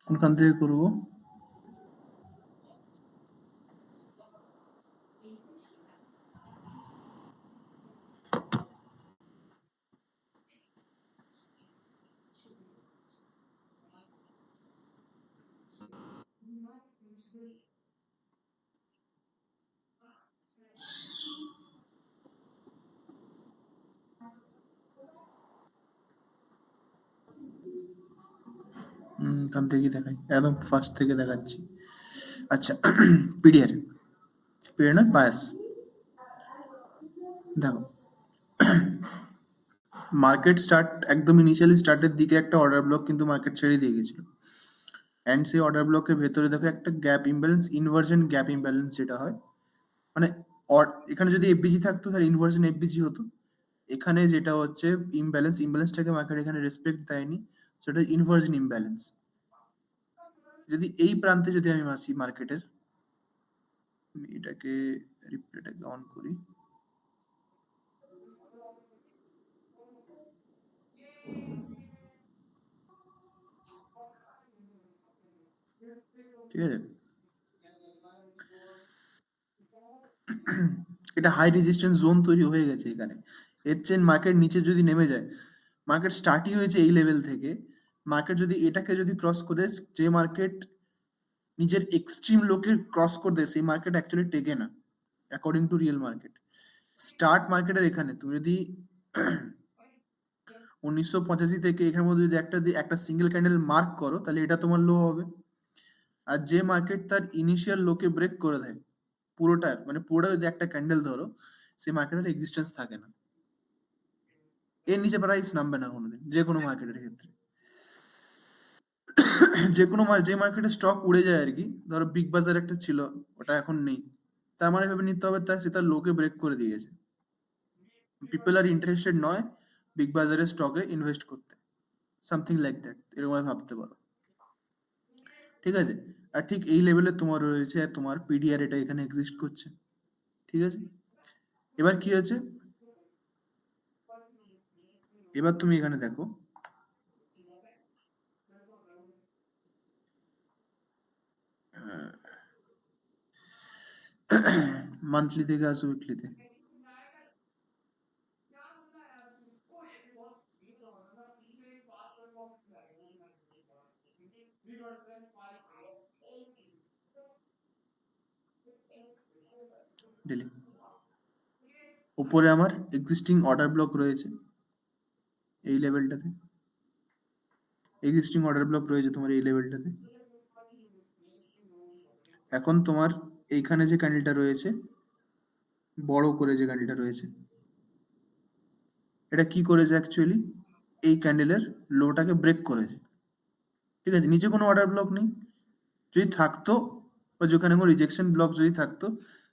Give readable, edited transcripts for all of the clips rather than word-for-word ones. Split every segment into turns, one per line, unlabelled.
কোনখান থেকে করবো? এখান থেকেই দেখাই, একদম ফার্স্ট থেকে দেখাচ্ছি। আচ্ছা, পিডিআর পিডিআর না বায়াস। দেখো, মার্কেট স্টার্ট একদম ইনিশিয়ালি স্টার্টের দিকে একটা অর্ডার ব্লক কিন্তু মার্কেট ছেড়ে দিয়ে গেছিল, অ্যান্ড সেই অর্ডার ব্লকের ভেতরে দেখো একটা gap imbalance, inversion gap imbalance যেটা হয়, মানে এখানে যদি এফবিজি থাকতো তাহলে ইনভার্জন এফবিজি হতো। এখানে যেটা হচ্ছে ইমব্যালেন্সটাকে মার্কেট এখানে রেসপেক্ট দেয়নি, সেটা ইনভার্জন ইমব্যালেন্স। যদি এই প্রান্তে যদি আমি আসি মার্কেটের, এটাকে রিপ্লেটাকে অন করি, ঠিক আছে, এটা হাই রেজিস্ট্যান্স জোন তৈরি হয়ে গেছে এখানে। এর চেয়ে মার্কেট নিচে যদি নেমে যায়, মার্কেট স্টার্টই হয়েছে এই লেভেল থেকে, মার্কেট যদি এটাকে যদি ক্রস করে, যে মার্কেট নিজের এক্সট্রিম লোকে ক্রস করে দেয় সেই মার্কেট অ্যাকচুয়ালি টেকে না, according to real market. Start মার্কেটের এখানে তুমি যদি 1985 থেকে এখানের মধ্যে যদি একটা সিঙ্গেল ক্যান্ডেল মার্ক করো, তাহলে এটা তোমার লো হবে। আর যে মার্কেট তার ইনিশিয়াল লোকে ব্রেক করে দেয় পুরোটা যদি একটা ক্যান্ডেল ধরো, সেই মার্কেটের এক্সিস্টেন্স থাকে না, এর নিচে প্রাইস নামবে না কোনোদিন, যে কোনো মার্কেটের ক্ষেত্রে। যে মার্কেটে স্টক উড়ে যায় আর কি, ধরো বিগ বাজার একটা ছিল, ওটা এখন নেই, তার মানে ভেবে নিতে হবে সে তার লোকে ব্রেক করে দিয়েছে, পিপল আর ইন্টারেস্টেড নয় বিগ বাজারের স্টকে ইনভেস্ট করতে, সামথিং লাইক দ্যাট, এরকম ভাবতে পারো, ঠিক আছে। আর ঠিক এই লেভেলে তোমার রয়েছে তোমার পিডিআর, এটা এখানে এক্সিস্ট করছে, ঠিক আছে। এবার কি হয়েছে, এবার তুমি এখানে দেখো, মান্থলি থেকে আসো উইকলিতে। ডেলি উপরে আমার এক্সিস্টিং অর্ডার ব্লক রয়েছে এই লেভেলটাতে, এক্সিস্টিং অর্ডার ব্লক রয়েছে তোমার এই লেভেলটাতে। এখন তোমার এইখানে যে ক্যান্ডেলটা রয়েছে, বড় করে যে ক্যান্ডেলটা রয়েছে, এটা কি করেছে অ্যাকচুয়ালি, এই ক্যান্ডেলের লোটাকে ব্রেক করেছে, ঠিক আছে। নিচে কোনো অর্ডার ব্লক নেই, যদি থাকতো বা যেখানে কোনো রিজেকশন ব্লক যদি থাকতো,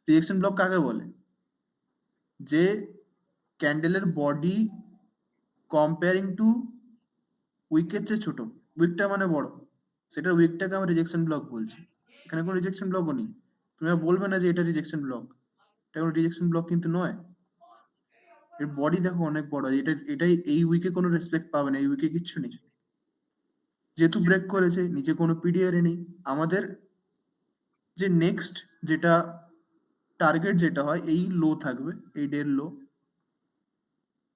রিজেকশন ব্লক কাকে বলে, যে ক্যান্ডেলের বডি কম্পেয়ারিং টু উইকের চেয়ে ছোট, উইকটা মানে বড়, সেটার উইকটাকে আমরা রিজেকশন ব্লক বলছি। এখানে কোনো রিজেকশন ব্লকও নেই, তুমি বলবে না যে এটা রিজেকশন ব্লক, এটা কোনো রিজেকশন ব্লক কিন্তু নয়। এর বডি দেখো অনেক বড়, এটাই এই উইকে কোনো রেসপেক্ট পাবে না, এই উইকে কিচ্ছু নেই, যেহেতু ব্রেক করেছে, নিচে কোনো পিডিআরে নেই। আমাদের যে নেক্সট যেটা টার্গেট যেটা হয়, এই লো থাকবে, এই ডের লো,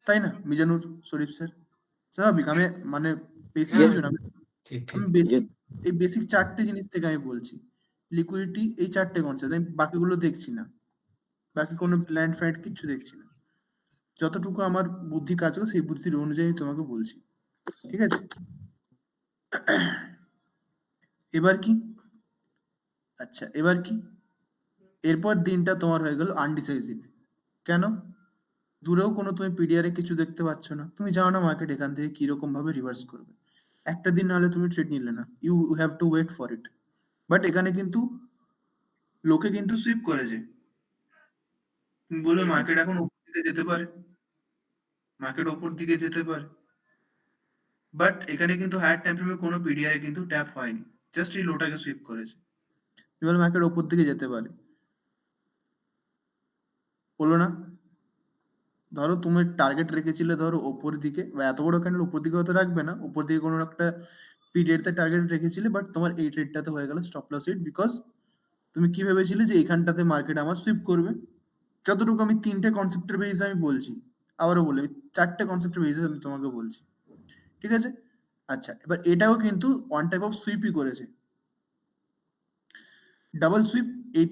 তাই না মিজানুর শরীফ স্যার? স্বাভাবিক, আমি মানে বেসিক
Yes,
কিছু না,
ঠিক
আমি
ঠিক
বেসিক এই বেসিক চারটে জিনিস থেকে আমি বলছি, লিকুইডিটি, এই চারটে কনসেপ্ট, আমি বাকিগুলো দেখছি না, বাকি কোনো প্ল্যান্ট ফ্যাট কিচ্ছু দেখছি না, যতটুকু আমার বুদ্ধি কাজ করে সেই বুদ্ধির অনুযায়ী তোমাকে বলছি, ঠিক আছে। এবার কি, আচ্ছা এবার কি, এরপর দিনটা তোমার হয়ে গেল আনডিসাইসিভ। কেন? দূরেও কোনো তুমি পিডিআরে কিছু দেখতে পাচ্ছ না, তুমি জানো না মার্কেট এখান থেকে কিরকম ভাবে রিভার্স করবে, একটা দিন নাহলে তুমি ট্রেড নিলে না, you have to wait for it. But এখানে কিন্তু লোকে কিন্তু সুইপ করেছে, তুমি বলবে মার্কেট এখন উপর দিকে যেতে পারে, মার্কেট ওপর দিকে যেতে পারে, বাট এখানে কিন্তু হায়ার টাইম ফ্রেমে কোনো পিডিআর কিন্তু ট্যাপ হয়নি, জাস্ট এই লোটাকে সুইপ করেছে, এবার মার্কেট ওপর দিকে যেতে পারে, বলো না। ধরো তুমি টার্গেট রেখেছিলে ধরো ওপর দিকে, বা এত বড় ক্যান্ডেল উপর দিকে হয়তো রাখবে না, উপর দিকে কোনো একটা পিরিয়ডতে টার্গেট রেখেছিলে, বাট তোমার এই ট্রেডটাতে হয়ে গেল স্টপ লস হিট, বিকজ তুমি কি ভেবেছিলে যে এইখানটাতে মার্কেট আমার সুইপ করবে। যতটুকু আমি 3টে কনসেপ্টের বেসিসে আমি বলছি, আবারও বলি, 4টে কনসেপ্টের বেসিসে আমি তোমাকে বলছি, ঠিক আছে? আচ্ছা, এবার এটাও কিন্তু ওয়ান টাইপ অফ সুইপই করেছে, ডাবল সুইপ।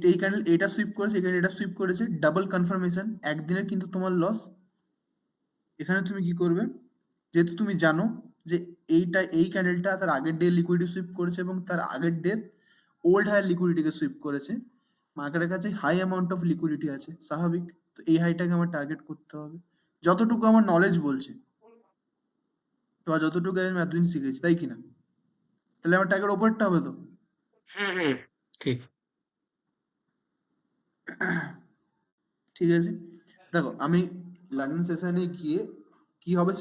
এই ক্যান্ডেল এটা সুইপ করেছে, এখানে এটা সুইপ করেছে, ডাবল কনফার্মেশন, একদিনের কিন্তু তোমার লস। এখানে তুমি কি করবে, যেহেতু তুমি জানো যে এই ক্যান্ডেলটা তার আগের ডে লিকুইডিটি সুইপ করেছে এবং তার আগের ডে ওল্ড হায়ার লিকুইডিটিকে সুইপ করেছে, মার্কেটের কাছে হাই অ্যামাউন্ট অফ লিকুইডিটি আছে, স্বাভাবিক। তো এই হাইটাকে আমার টার্গেট করতে হবে, যতটুকু আমার নলেজ বলছে, তো যতটুকু আমি এতদিন শিখেছি, তাই কিনা? তাহলে আমার টার্গেট ওপরটা হবে তো।
হুম হুম ঠিক।
ঠিক আছে, দেখো আমি লার্নিং সেশনে গিয়ে কি হবে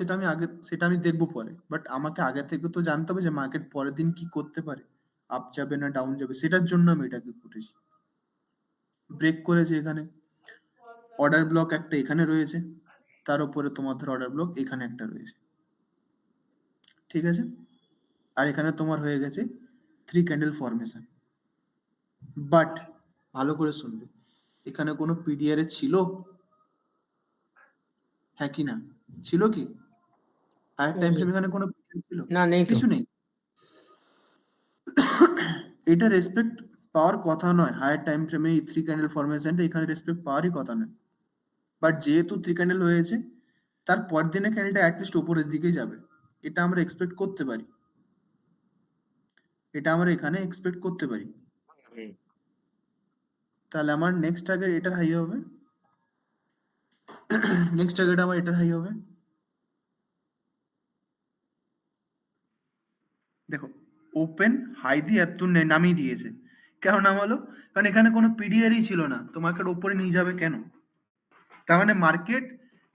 সেটা আমি দেখবো পরে, বাট আমাকে আগে থেকে তো জানতে হবে যে মার্কেট পরের দিন কি করতে পারে, আপ যাবে না ডাউন যাবে, সেটার জন্য আমি এটাকে করেছি। ব্রেক করেছে এখানে, অর্ডার ব্লক একটা এখানে রয়েছে, তার উপরে তোমার ধর অর্ডার ব্লক এখানে একটা রয়েছে, ঠিক আছে? আর এখানে তোমার হয়ে গেছে 3 ক্যান্ডেল ফরমেশন। বাট ভালো করে শুনবে, এখানে কোনো পিডিআর ছিল? হ্যাঁ কি না? ছিল কি? হায়ার টাইম ফ্রেম এখানে কোনো PDR ছিল?
না, নেই তো।
কিছু নেই। এটা রেসপেক্ট পাওয়ার কথা নয়, হায়ার টাইম ফ্রেমে এই 3 ক্যান্ডেল ফরমেশনটা এখানে রেসপেক্ট পাওয়ারই কথা নয়। বাট যেহেতু 3 ক্যান্ডেল হয়েছে, তার পরের দিনের ক্যান্ডেলটা অ্যাটলিস্ট উপরের দিকেই যাবে, এটা আমরা এক্সপেক্ট করতে পারি, এটা আমরা এখানে এক্সপেক্ট করতে পারি।
হুম,
তাহলে আমার নেক্সট টার্গেট এটার হাই হবে, নেক্সট টার্গেট আমার এটার হাই হবে। দেখো, ওপেন হাই দিয়ে এত নামিয়ে দিয়েছে, কেন নামালো? কারণ এখানে কোনো পিডিআরই ছিল না, তো মার্কেট ওপরে নিয়ে যাবে কেন? তার মানে মার্কেট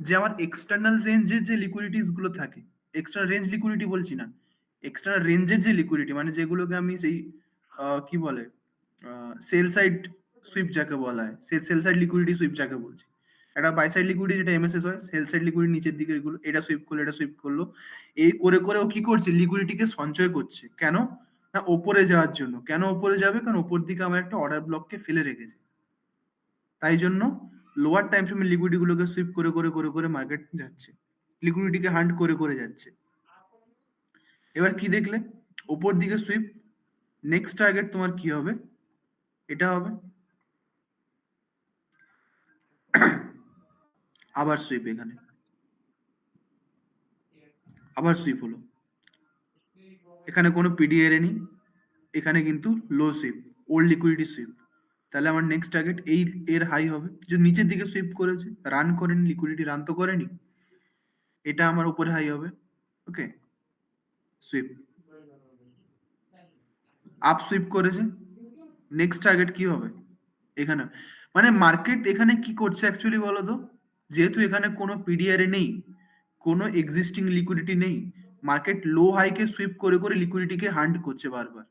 যে আমার এক্সটার্নাল রেঞ্জের যে লিকুইডিটিস গুলো থাকে, এক্সটার্নাল রেঞ্জ লিকুইডিটি বলছি না, এক্সটার্নাল রেঞ্জের যে লিকুইডিটি, মানে যেগুলোকে আমি সেই কি বলে সেল সাইড সুইপ যাকে বলা হয়, সেল সাইড লিকুইডিটি সুইপ যাকে বলছি, একটা বাই সাইড লিকুইডিটি যেটা এমএসএস হয়, সেল সাইড লিকুইডিটি নিচের দিকে এগুলো, এটা সুইপ করলো এটা সুইপ করলো, এই করে করে ও কি করছে, লিকুইডিটিকে সঞ্চয় করছে। কেন? না ওপরে যাওয়ার জন্য। কেন ওপরে যাবে? কারণ ওপর দিকে আমার একটা অর্ডার ব্লককে ফেলে রেখেছে, তাই জন্য লোয়ার টাইম ফ্রেমের লিকুইডিটি গুলোকে সুইপ করে করে করে করে মার্কেট যাচ্ছে, লিকুইডিটিকে হান্ট করে করে যাচ্ছে। এবার কি দেখলে, ওপর দিকে সুইপ, নেক্সট টার্গেট তোমার কি হবে, এটা হবে, আবার সুইপ, এখানে আবার সুইপ হলো, এখানে কোনো পিডিআর নেই, এখানে কিন্তু লো সুইপ, ওল্ড লিকুইডিটি সুইপ। তাহলে আমার নেক্সট টার্গেট এই এর হাই হবে, যে নিচের দিকে সুইপ করেছে, রান করেনি, লিকুইডিটি রান তো করেনি, এটা আমার উপরে হাই হবে। ওকে, সুইপ, আপ সুইপ করেছে, নেক্সট টার্গেট কি হবে এখানে? মানে মার্কেট এখানে কি করছে অ্যাকচুয়ালি বলো তো, যেহেতু এখানে কোনো পিডিআর নেই, কোনো এক্সিস্টিং লিকুইডিটি নেই, মার্কেট লো হাইকে সুইপ করে করে লিকুইডিটিকে হান্ট করছে বারবার।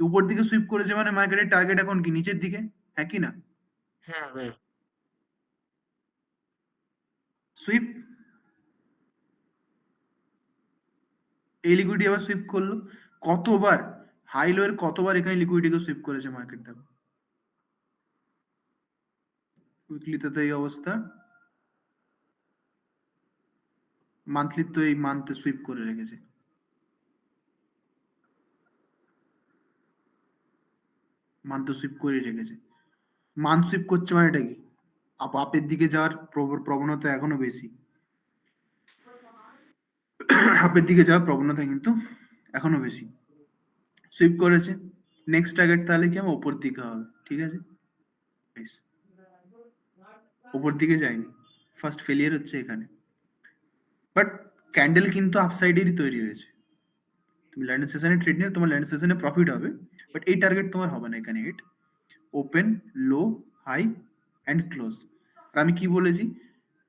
উপর দিকে সুইপ করেছে মানে মার্কেটের টার্গেট এখন কি নিচের দিকে, হ্যাঁ কি না?
হুম হুম
সুইপ, এই লিকুইডিটি আবার সুইপ করলো, কতবার হাই লো এর কতবার এখানে লিকুইডিটিকে সুইপ করেছে মার্কেট, দেখো উইকলিতে তো এই অবস্থা, মান্থলি তো এই মান্থে সুইপ করে রেখেছে, মান্থ তো সুইপ করে রেখেছে, মান্থ সুইপ করছে মানে এটা কি, আপের দিকে যাওয়ার প্রবণতা এখনো বেশি, আপের দিকে যাওয়ার প্রবণতা কিন্তু এখনো বেশি, সুইপ করেছে, নেক্সট টার্গেট তাহলে কি আমার ওপর দিকে হবে, ঠিক আছে? বেশ, ওপর দিকে যায়নি, ফার্স্ট ফেলিয়ার হচ্ছে এখানে, বাট ক্যান্ডেল কিন্তু আপসাইডেরই তৈরি হয়েছে, তুমি ল্যান্ড সেশনে ট্রেড নিয়ে তোমার ল্যান্ড সেশনে প্রফিট হবে, বাট এই টার্গেট তোমার হবে না এখানে, hit, open, low, high and close. আর আমি কি বলেছি,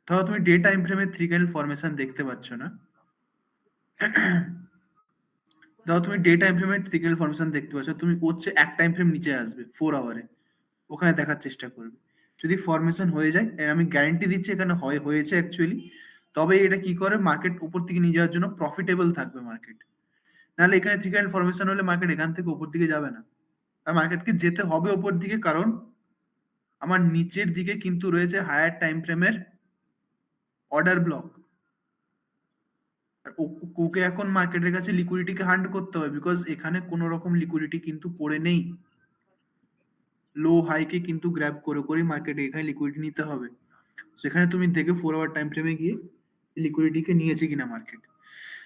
ধরো তুমি ডে টাইম ফ্রেমে 3 ক্যান্ডেল ফরমেশন দেখতে পাচ্ছ না, ধরো তুমি ডে টাইম ফ্রেমে 3 ক্যান্ডেল ফরমেশন দেখতে পাচ্ছ, তুমি হচ্ছে এক টাইম ফ্রেম নিচে আসবে 4 আওয়ারে, ওখানে দেখার চেষ্টা করবে, যদি ফরমেশন হয়ে যায়, আমি গ্যারান্টি দিচ্ছি এখানে হয়েছে অ্যাকচুয়ালি, তবে এটা কি করে, মার্কেট উপর থেকে নিয়ে যাওয়ার জন্য প্রফিটেবল থাকবে মার্কেট, নাহলে এখানে থ্রি ক্যান্ডেল ফরমেশন হলে মার্কেট এখান থেকে উপর দিকে যাবে না। আর মার্কেটকে যেতে হবে উপর দিকে, কারণ আমার নিচের দিকে কিন্তু রয়েছে হায়ার টাইম ফ্রেমের অর্ডার ব্লক। আর ওকে এখন মার্কেটের কাছে লিকুইডিটিকে হান্ট করতে হবে, বিকজ এখানে কোনো রকম লিকুইডিটি কিন্তু পড়ে নেই। লো হাইকে কিন্তু গ্র্যাব করে করে মার্কেটে এখানে লিকুইডিটি নিতে হবে। সেখানে তুমি দেখে 4 আওয়ার টাইম ফ্রেমে গিয়ে লিকুইডিটিকে নিয়েছে কিনা মার্কেট।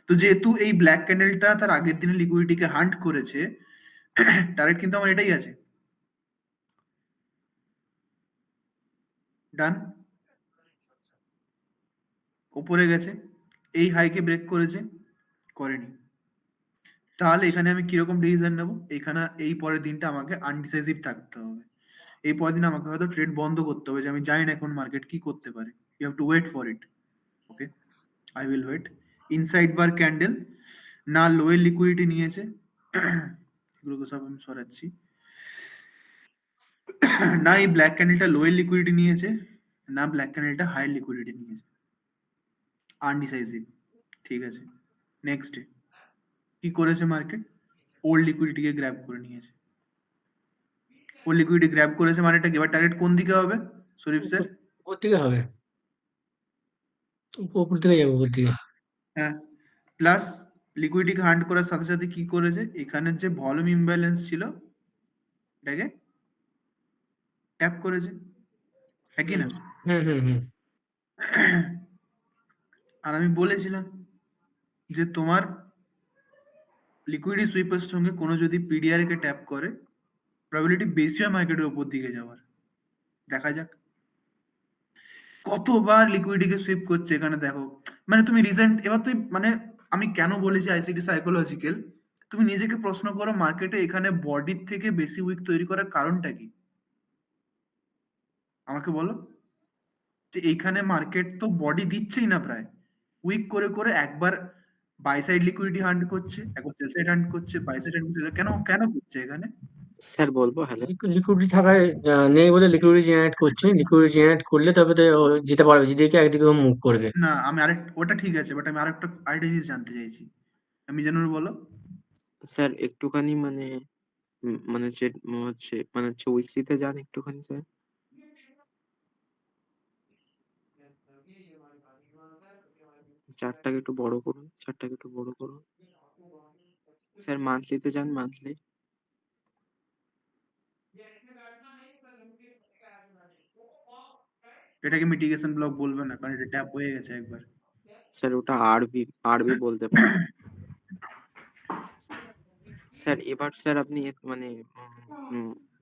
তো যেহেতু এই ব্ল্যাক ক্যান্ডেলটা তার আগের দিনে লিকুইডিটিকে হান্ট করেছে, টার্গেট কিন্তু আমার এটাই আছে। ডান। উপরে গেছে, এই হাইকে ব্রেক করেছে, করেনি। তাহলে এখানে আমি কিরকম ডিসিশন নেব? এখানে এই পরের দিনটা আমাকে আনডিসাইসিভ থাকতে হবে। এই পরের দিন আমাকে হয়তো ট্রেড বন্ধ করতে হবে, যে আমি জানি না এখন মার্কেট কি করতে পারে। You have to wait for it. Okay, I will wait. Inside bar candle, না লোয়ের লিকুইডিটি নিয়েছে, এগুলোকে সব আমি সরাচ্ছি। না এই ব্ল্যাক ক্যান্ডেলটা লোয়ের লিকুইডিটি নিয়েছে, না ব্ল্যাক ক্যান্ডেলটা হাই লিকুইডিটি নিয়েছে। আনডিসাইসিভ। ঠিক আছে, নেক্সট ডে কি করেছে মার্কেট? ওল্ড লিকুইডিটিকে গ্র্যাব করে নিয়েছে। ওল্ড লিকুইডিটি গ্র্যাব করেছে মানে এটা কি? এবার টার্গেট কোন দিকে হবে শরীফ স্যার?
উপর দিকে হবে, উপর দিকে যাবে, উপর দিকে।
হ্যাঁ, প্লাস লিকুইডিটিকে হান্ট করার সাথে সাথে কি করেছে? এখানের যে ভলিউম ইমব্যালেন্স ছিল এটাকে ট্যাপ করেছে, হ্যাঁ কি
হুম
না?
হুম হুম হুম
আর আমি বলেছিলাম যে তোমার লিকুইডিটি সুইপের সঙ্গে কোনো যদি পিডিআর কে ট্যাপ করে, প্রবাবিলিটি বেশি হয় মার্কেটের উপর দিকে যাওয়ার। দেখা যাক কতবার লিকুইডিটিকে সুইপ করছে এখানে দেখো। মানে তুমি রিসেন্ট, এবার তুই মানে আমি কেন বলেছি আইসিটি সাইকোলজিক্যাল, তুমি নিজেকে প্রশ্ন করো মার্কেটে এখানে বডির থেকে বেশি উইক তৈরি করার কারণটা কি? আমাকে বলো। যে এইখানে মার্কেট তো বডি দিচ্ছেই না প্রায়, উইক করে করে একবার বাই সাইড লিকুইডিটি হান্ট করছে, একবার সেল সাইড হান্ট করছে, বাই সাইড হান্ট করছে, কেন কেন করছে এখানে?
স্যার বলবো? হ্যালো
লিকুইডিটি থাকায় নেই বলে লিকুইডিটি জেনারেট করছে, লিকুইডিটি জেনারেট করলে তবে তো ও যেতে পারবে, যেদিকে একদিকে মুভ করবে।
না আমি আরেক, ওটা ঠিক আছে, বাট আমি আরেকটা আরেকটা জিনিস জানতে চাইছি। আমি জানুর বলো।
স্যার, একটুখানি মানে হচ্ছে উইকলিতে যান একটুখানি স্যার। চার্টটাকে একটু বড় করুন, চার্টটাকে একটু বড় করুন। স্যার মান্থলিতে যান, মান্থলি।
এটাকে মিটিগেশন ব্লক বলবে না, কারণ এটা ট্যাপ হয়ে গেছে একবার।
স্যার ওটা আরবি, আরবি বলতে পারেন। স্যার এবার স্যার আপনি মানে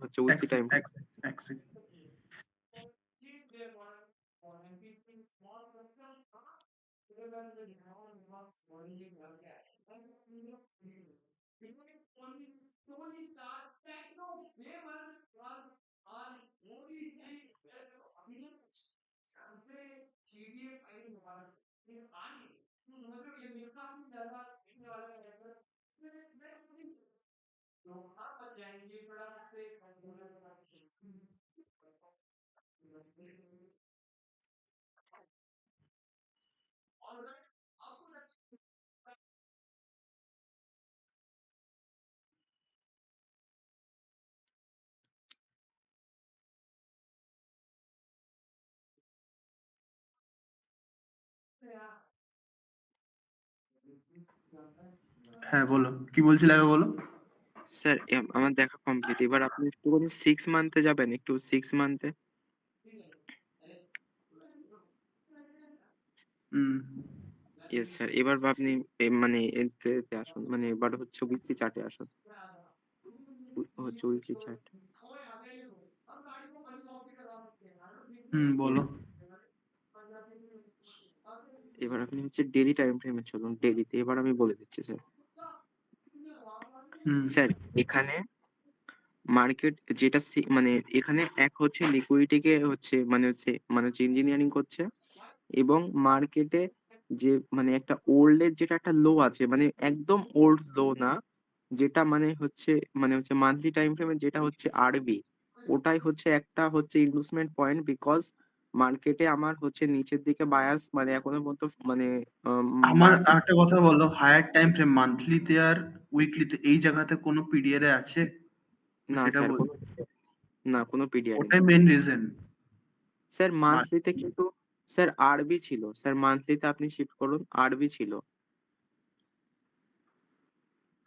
হচ্ছে
এক
উইকলি টাইম।
সেকেন্ড, এক সেকেন্ড। হ্যাঁ বলো, কি বলছিলে আগে বলো।
স্যার আমার দেখা কমপ্লিট। এবার আপনি একটুখানি 6 মান্থে যাবেন, একটু 6 মান্থে।
হুম।
ইয়েস স্যার, এবার আপনি মানে এতে আসুন, মানে এবার হচ্ছে উইকলি চার্টে আসুন। হচ্ছে উইকলি চার্ট।
হুম বলো।
এবার আপনি হচ্ছে ডেইলি টাইম ফ্রেমে চলুন, ডেইলিতে। এবার আমি বলে দিচ্ছি স্যার।
হুম।
স্যার এখানে মার্কেট যেটা মানে এখানে এক হচ্ছে লিকুইডিটিকে হচ্ছে ইঞ্জিনিয়ারিং করছে, এবং মার্কেটে যে মানে একটা ওল্ডের যেটা একটা লো আছে, মানে একদম ওল্ড লো না, যেটা মানে হচ্ছে মান্থলি টাইম ফ্রেমে যেটা হচ্ছে আরবি, ওটাই হচ্ছে একটা হচ্ছে ইনভেস্টমেন্ট পয়েন্ট। বিকজ মার্কেটে আমার হচ্ছে নিচের দিকে বায়াস মানে এখনো পর্যন্ত মানে
আমার
বায়াস
একটা কথা বলো, হায়ার টাইম ফ্রেম মান্থলিতে আর উইকলিতে এই জায়গাতে কোনো পিডিএর এ আছে?
না
সেটা
স্যার,
বল।
কোনো না কোনো পিডিআর
ওটাই
নেই
মেন রিজন।
স্যার। মান্থলিতে কিন্তু স্যার আরবি ছিল স্যার, মান্থলিতে আপনি শিফট করুন, আরবি ছিল।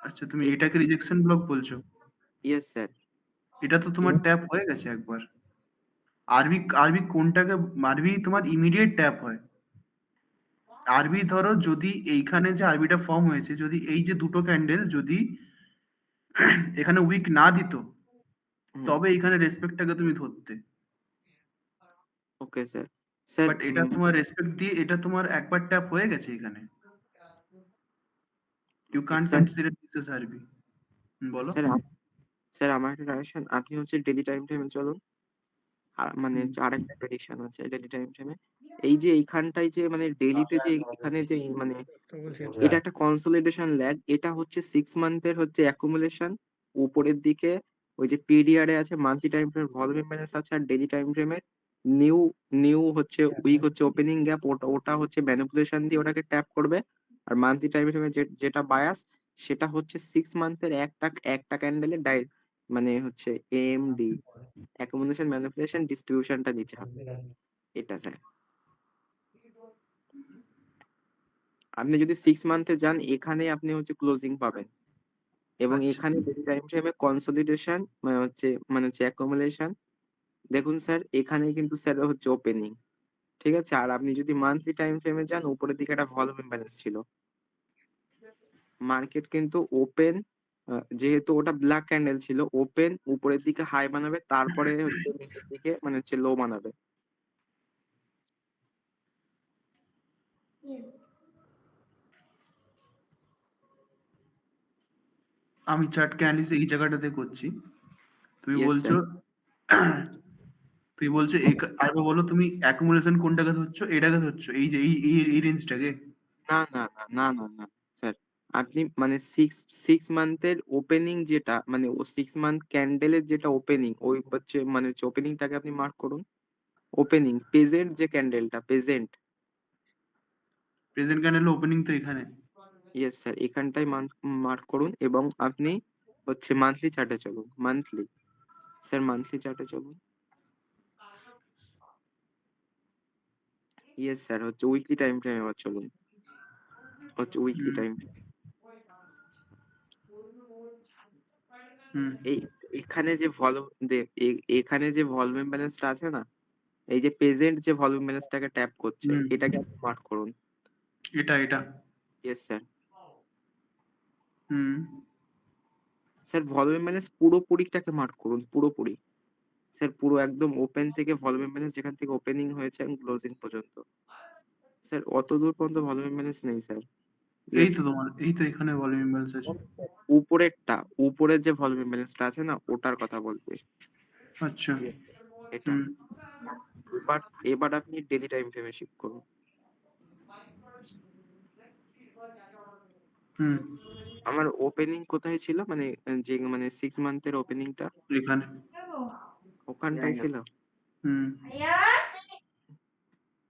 আচ্ছা, তুমি এটাকে রিজেকশন ব্লক বলছো?
Yes sir.
এটা তো তোমার ট্যাপ হয়ে গেছে একবার। আরবি আরবি কোনটাকে, আরবি তোমার ইমিডিয়েট ট্যাপ হয়। আরবি ধরো যদি এইখানে যে আরবিটা ফর্ম হয়েছে, যদি এই যে দুটো ক্যান্ডেল যদি এখানে উইক না দিত, তবে এখানে রেসপেক্টটাকে তুমি ধরতে।
Okay sir. স্যার
বাট এটা তোমার রেসপেক্ট দিয়ে, এটা তোমার একবার ট্যাপ হয়ে গেছে এখানে। You can't
sir
consider this as RB. বলো।
স্যার স্যার আমার একটা সাজেশন, আপনি হচ্ছে ডেলি টাইম ফ্রেমে চলুন। আর মানে
হুম,
আরেকটা প্রেডিকশন আছে ডেলি টাইম ফ্রেমে। এই যে এইখানটায় যে মানে ডেলিতে যে এখানে যে মানে এটা একটা কনসোলিডেশন ল্যাগ, এটা হচ্ছে 6 মান্থের হচ্ছে অ্যাকুমুলেশন। উপরের দিকে ওই যে পিডিআর এ আছে monthly time frame volume imbalance আছে, আর ডেলি টাইম ফ্রেমে নিউ নিউ হচ্ছে উইক হচ্ছে ওপেনিং গ্যাপ, ওটা ওটা হচ্ছে ম্যানিপুলেশন দিয়ে ওটাকে ট্যাপ করবে। আর মান্থলি টাইম ফ্রেমে যেটা বায়াস, সেটা হচ্ছে 6 মান্থের একটা একটা ক্যান্ডেলের মানে হচ্ছে এএমডি, অ্যাকুমুলেশন ম্যানিপুলেশন ডিস্ট্রিবিউশনটা নিচে হবে। এটা স্যার, আপনি যদি 6 মান্থে যান এখানে আপনি হচ্ছে ক্লোজিং পাবেন, এবং
আচ্ছা।
এখানে ডেলি টাইম ফ্রেমে কনসলিডেশন মানে হচ্ছে অ্যাকুমুলেশন। দেখুন স্যার এখানে কিন্তু স্যার হচ্ছে ওপেনিং, ঠিক আছে। আর আপনি যদি মান্থলি টাইম ফ্রেমে যান, উপরের দিকে একটা ভলিউম ইমব্যালেন্স ছিল। মার্কেট কিন্তু ওপেন, যেহেতু ওটা ব্ল্যাক ক্যান্ডেল ছিল, ওপেন উপরের দিকে হাই বানাবে, তারপরে হচ্ছে নিচের দিকে মানে হচ্ছে লো বানাবে।
আমি চার্টকে অ্যানালিসিস এই জায়গাটাতে করছি। তুমি
ইয়েস
বলছো
স্যার।
তুমি বলছো আরেকবার বলো, তুমি অ্যাকুমুলেশন কোনটাকে ধরছো? এটাকে ধরছো, এই যে এই রেঞ্জটাকে?
না না না না না না স্যার, আপনি মানে সিক্স সিক্স মান্থের ওপেনিং যেটা মানে ও 6 মান্থ ক্যান্ডেলের যেটা ওপেনিং, ওই হচ্ছে মানে হচ্ছে ওপেনিংটাকে আপনি মার্ক করুন। ওপেনিং প্রেজেন্ট যে ক্যান্ডেলটা প্রেজেন্ট।
প্রেজেন্ট ক্যান্ডেল ওপেনিং তো এখানে।
ইয়েস স্যার, এখানটাই মার্ক করুন, এবং আপনি হচ্ছে মান্থলি চার্টে চলুন। মান্থলি স্যার, মান্থলি চার্টে চলুন। ইয়েস স্যার, হচ্ছে উইকলি টাইম ফ্রেমে এবার চলুন, হচ্ছে উইকলি
হুম।
টাইম।
হুম।
এই এখানে যে এখানে যে ভলিউম ব্যালেন্সটা আছে না, এই যে প্রেজেন্ট যে ভলিউম ব্যালেন্সটাকে ট্যাপ করছে,
হুম।
এটাকে আপনি মার্ক করুন।
এটা।
Yes sir.
Hmm.
Sir volume balance পুরোপুরিটাকে মার্ক করুন, পুরোপুরি। স্যার পুরো একদম ওপেন থেকে ভলিউম ব্যালেন্স যেখান থেকে ওপেনিং হয়েছে এবং ক্লোজিং পর্যন্ত। স্যার অত দূর পর্যন্ত ভলিউম ব্যালেন্স নেই স্যার।
এই
ইয়েস।
তো তোমার, এই তো এখানে ভলিউম ইমব্যালেন্স আছে।
উপরেরটা, উপরের যে ভলিউম ব্যালেন্সটা আছে না, ওটার কথা বলছি।
আচ্ছা।
Yes, এটা।
হুম।
এবার এবার আপনি ডেলি টাইম ফ্রেমে শিফট করুন।
হুম।
আমার ওপেনিং কোথায় ছিল মানে যে মানে 6 মান্থের ওপেনিংটা
এখানে।
ওখানটাই ছিল।
হুম।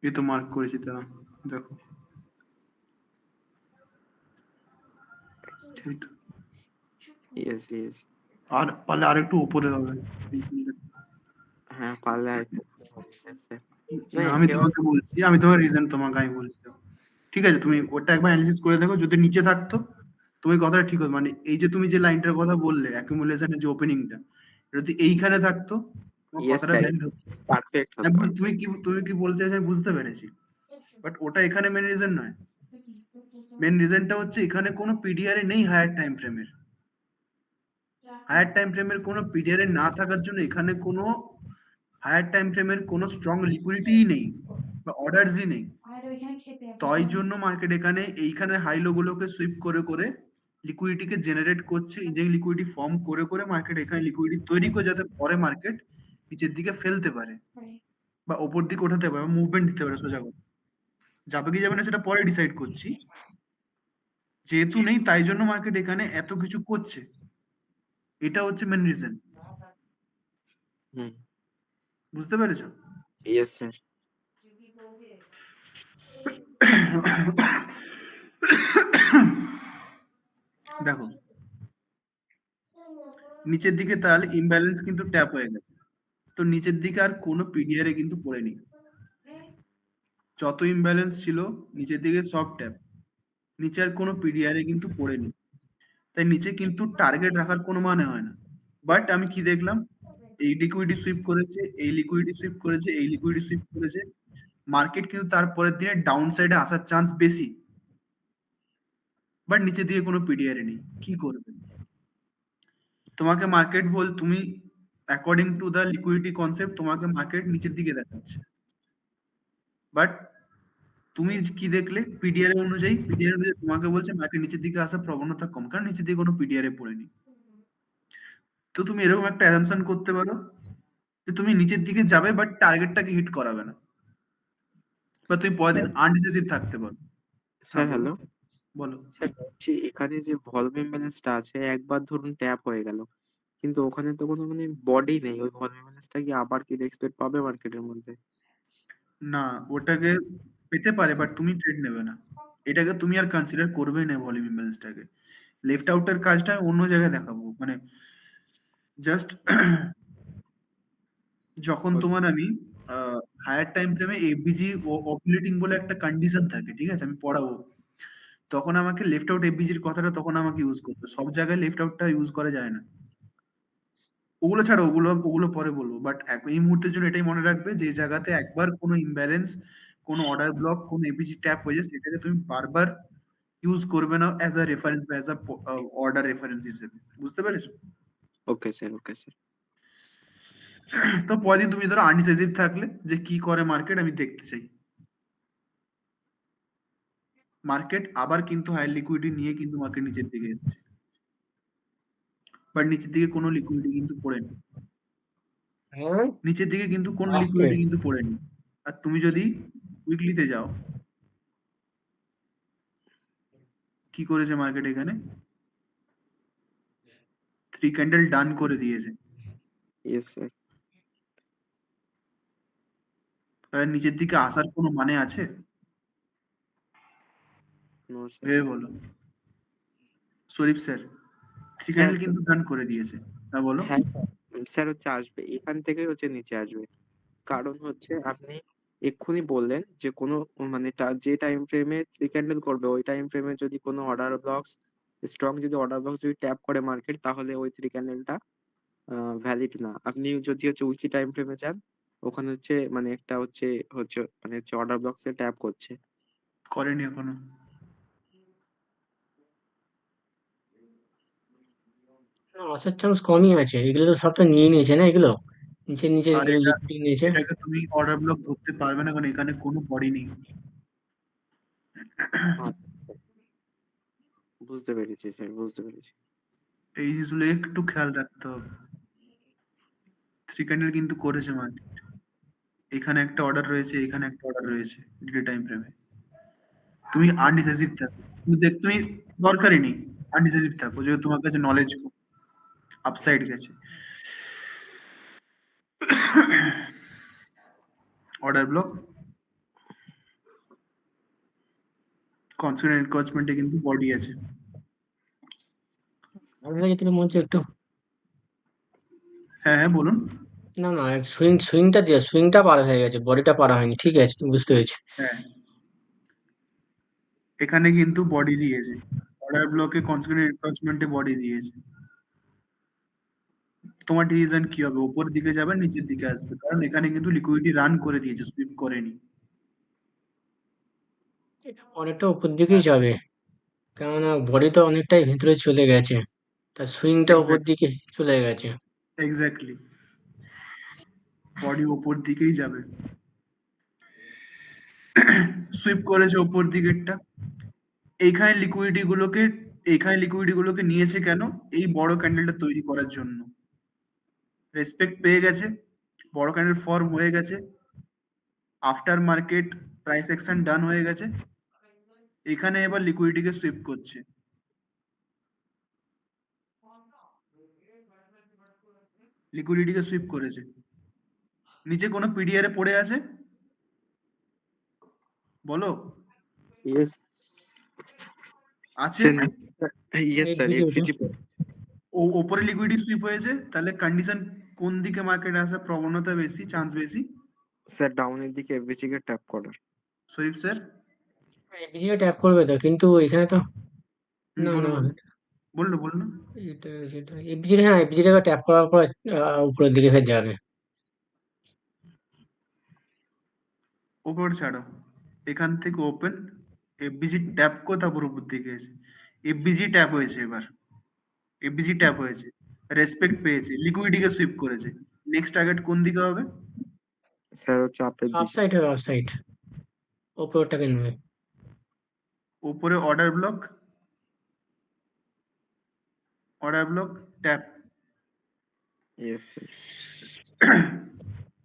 এই তো মার্ক করেছি তা, দেখো। এই তো।
Yes yes.
আর পারলে আরেকটু উপরে হবে।
হ্যাঁ পারলে আরেকটু। Yes, sir. না
না, আমি
একেবারে।
তোমাকে বলছি, আমি তোমার রিজন তোমাকে আমি বলছি। ঠিক আছে, তুমি ওটা একবার অ্যানালিসিস করে দেখো, যদি নিচে থাকতো তুমি কথাটা ঠিক হতো। মানে এই যে তুমি যে লাইনটার কথা বললে অ্যাকুমুলেশনের যে ওপেনিংটা, যদি এইখানে থাকতো তোমার
ইয়েস
কথাটা
স্যার,
ভ্যালিড হতো।
পারফেক্ট
আমি
হতো।
তুমি কি বলতে চাইছো আমি বুঝতে পেরেছি। বাট ওটা এখানে মেন রিজন নয়। মেন রিজনটা হচ্ছে এখানে কোনো পিডিআর এ নেই হায়ার টাইম ফ্রেমের। হায়ার টাইম ফ্রেমের কোনো পিডিআর এ না থাকার জন্য এখানে কোনো হায়ার টাইম ফ্রেমের কোনো স্ট্রং লিকুইডিটিই নেই বা অর্ডারসই নেই। তাই জন্য মার্কেট এখানে এইখানে হাই লো গুলোকে সুইপ করে করে লিকুইডিটিকে জেনারেট করছে, ইনজেক্ট লিকুইডিটি ফর্ম করে করে মার্কেট এখানে লিকুইডিটি তৈরি করে, যাতে পরে মার্কেট নিচের দিকে ফেলতে পারে বা ওপর দিকে ওঠাতে পারে, মুভমেন্ট দিতে পারে সোজা করে। যাবে কি যাবে না সেটা পরে ডিসাইড করছি। যেহেতু নেই তাই জন্য মার্কেট এখানে এত কিছু করছে। এটা হচ্ছে মেন রিজন।
হুম।
বুঝতে পেরেছো?
Yes sir.
দেখো নিচের দিকে তাহলে ইমব্যালেন্স কিন্তু ট্যাপ হয়ে গেছে, তো নিচের দিকে আর কোনো পিডিআর এ কিন্তু পড়েনি, যত ইমব্যালেন্স ছিল নিচের দিকে সব ট্যাপ, নিচে আর কোনো পিডিআর এ কিন্তু পড়েনি, তাই নিচে কিন্তু টার্গেট রাখার কোনো মানে হয় না। বাট আমি কি দেখলাম, এই লিকুইডিটি সুইপ করেছে, এই লিকুইডিটি সুইপ করেছে, এই লিকুইডিটি সুইপ করেছে, মার্কেট কিন্তু তারপরের দিনে ডাউন সাইডে আসার চান্স বেশি, বাট নিচে দিয়ে কোনো পিডিআর নেই, কি করবে? তোমাকে মার্কেট তুমি according to the liquidity concept তোমাকে মার্কেট নিচের দিকে দেখাচ্ছে, বাট তুমি কি দেখলে পিডিআর অনুযায়ী, পিডিআর অনুযায়ী তোমাকে বলছে মার্কেট নিচের দিকে আসার প্রবণতা কম, কারণ নিচের দিকে কোনো পিডিআর এ পড়েনি। তো তুমি এরকম একটা অ্যাজাম্পশন করতে পারো যে তুমি নিচের দিকে যাবে বাট টার্গেটটাকে হিট করাবে না, বা তুমি পরের দিন আনডিসিসিভ থাকতে পারো।
স্যার
হ্যাঁ বলো,
হ্যালো
বলো।
স্যার, বলছি এখানে যে ভলভ ইমব্যালেন্সটা আছে একবার ধরুন ট্যাপ হয়ে গেল, কিন্তু ওখানে তো কোনো মানে বডি নেই, ওই ভলভ ইমব্যালেন্সটা কি আবার কি রেসপেক্ট পাবে মার্কেটের মধ্যে?
না, ওটাকে পেতে পারে বাট তুমি ট্রেড নেবে না, এটাকে তুমি আর কনসিডার করবেই না ভলিউম ইমব্যালেন্সটাকে। লেফট আউটের কাজটা আমি অন্য জায়গায় দেখাবো, মানে জাস্ট যখন তোমার আমি হায়ার টাইম ফ্রেমে এফবিজি ও অপারেটিং বলে একটা কন্ডিশন থাকে, ঠিক আছে, আমি পড়াবো, তখন আমাকে লেফট আউট এফবিজির কথাটা তখন আমাকে ইউজ করতে হবে। সব জায়গায় লেফট আউটটা ইউজ করা যায় না, ওগুলো ছাড়ো, ওগুলো ওগুলো পরে বলবো, বাট এই মুহূর্তের জন্য এটাই মনে রাখবে যে জায়গাতে একবার কোনো ইমব্যালেন্স, কোনো অর্ডার ব্লক, কোনো এপিজি ট্যাপ হয়ে যায়, সেটাকে তুমি বারবার ইউজ করবে না অ্যাজ আ রেফারেন্স বা অ্যাজ আ অর্ডার রেফারেন্স হিসেবে, বুঝতে পেরেছো?
Okay sir, okay sir.
তো পরের দিন তুমি ধরো আনডিসাইসিভ থাকলে যে কি করে মার্কেট আমি দেখতে চাই, মার্কেট আবার কিন্তু হাই লিকুইডিটি নিয়ে কিন্তু মার্কেট নিচের দিকে এসেছে, বাট নিচের দিকে কোনো লিকুইডিটি কিন্তু পড়েনি,
হ্যাঁ,
নিচের দিকে কিন্তু কোনো
আসতে
লিকুইডিটি কিন্তু পড়েনি। আর তুমি যদি উইকলিতে যাও, কি করেছে মার্কেট এখানে, 3 ক্যান্ডেল ডান করে দিয়েছে,
ইয়েস স্যার।
তাহলে নিচের দিকে আসার কোনো মানে আছে?
No sir.
ভেবে বলো শরীফ স্যার, 3
স্যার,
ক্যান্ডেল কিন্তু ডান করে দিয়েছে, হ্যাঁ বলো।
হ্যাঁ স্যার, হচ্ছে আসবে এখান থেকেই হচ্ছে নিচে আসবে, কারণ হচ্ছে আপনি এক্ষুনি বললেন যে কোনো মানে যে টাইম ফ্রেমে থ্রি ক্যান্ডেল করবে ওই টাইম ফ্রেমে যদি কোনো অর্ডার ব্লকস স্ট্রং, যদি অর্ডার ব্লকস যদি ট্যাপ করে মার্কেট, তাহলে ওই থ্রি ক্যান্ডেলটা ভ্যালিড না। আপনি যদি হচ্ছে উইকলি টাইম ফ্রেমে যান, ওখানে হচ্ছে মানে একটা হচ্ছে হচ্ছে মানে হচ্ছে অর্ডার ব্লকসে ট্যাপ করছে।
করেনি এখনো,
না, আসার চান্স কমই আছে, এগুলো তো সব তো নিয়ে নিয়েছে না এগুলো, নিচে নিচে
আর
এগুলো
এটা,
লিকুইড নিয়েছে।
এটাকে তুমি অর্ডার ব্লক ধরতে পারবে না, কারণ এখানে কোনো বডি নেই।
আচ্ছা, বুঝতে পেরেছি স্যার, বুঝতে পেরেছি।
এই জিনিসগুলো একটু খেয়াল রাখতে হবে। 3 ক্যান্ডেল কিন্তু করেছে মার্কেট, এখানে একটা অর্ডার রয়েছে, এখানে একটা অর্ডার রয়েছে ডে টাইম ফ্রেমে, তুমি আনডিসাইসিভ থাকো, তুমি দরকারই নেই, আনডিসাইসিভ থাকো, যেহেতু তোমার কাছে নলেজ আপসাইড গেছে। অর্ডার ব্লক কনসিডার এনক্রোচমেন্টে কিন্তু বডি আছে।
আমার কাছে যেটা মনে হচ্ছে একটু,
হ্যাঁ হ্যাঁ বলুন।
না না, সুইংটা পার হয়ে গেছে, বডিটা পার হয়নি, ঠিক আছে, বুঝতে পেরেছি।
হ্যাঁ, এখানে কিন্তু বডি দিয়েছে, অর্ডার ব্লকে কনসিডার এনক্রোচমেন্টে বডি দিয়েছে। তোমার ডিসিশন কি হবে, উপরের দিকে যাবে নিচের দিকে আসবে, কারণ এখানে কিন্তু লিকুইডিটি রান করে দিয়েছে, সুইপ করেনি।
এটা অনেকটা উপর দিকেই যাবে, কেননা বডি তো অনেকটাই ভিতরে চলে গেছে, তার সুইংটা উপর
এক্স্যাক্টলি,
দিকে চলে গেছে।
এক্স্যাক্টলি, বডি ওপর দিকেই যাবে, সুইপ করেছে ওপর দিকেরটা। এইখানে লিকুইডিটি গুলোকে, এইখানে লিকুইডিটি গুলোকে নিয়েছে কেন, এই বড় ক্যান্ডেলটা তৈরি করার জন্য, রেসপেক্ট পেয়ে গেছে, বড় ক্যান্ডেল ফর্ম হয়ে গেছে, আফটার মার্কেট প্রাইস অ্যাকশন ডান হয়ে গেছে, এখানে এবার লিকুইডিটিকে সুইপ করছে, লিকুইডিটিকে সুইপ করেছে, নিচে কোনো পিডিআর এ পড়ে আছে, বলো।
ইয়েস
আছে?
স্যার, ইয়েস স্যার,
FBG হচ্ছে।
এফবিজি
ওপরে লিকুইডিটি সুইপ হয়েছে, তাহলে কন্ডিশন কোন দিকে মার্কেটে আসার প্রবণতা বেশি, চান্স বেশি?
স্যার ডাউনের দিকে এফবিজি কে ট্যাপ করার।
শরীফ স্যার?
FBG টা ট্যাপ করবে তো, কিন্তু এখানে তো না
বলো
না
বলো বললো বললো
এটা যেটা FBG হ্যাঁ FBG টাকে ট্যাপ করার পর উপরের দিকে ফের যাবে।
ওপর ছাড়ো, এখান থেকে ওপেন, এফবিজি ট্যাপ কো, তারপর উপর দিকে এসে এফবিজি ট্যাপ হয়েছে, এবার এফবিজি ট্যাপ হয়েছে, রেসপেক্ট পেয়েছে, লিকুইডিটিকে সুইপ করেছে, নেক্সট টার্গেট কোন দিকে হবে?
স্যার হচ্ছে আপের দিকে।
আপসাইড হবে, আপসাইড উপরেরটাকে নেবে।
উপরে order block, order block tap,
yes sir.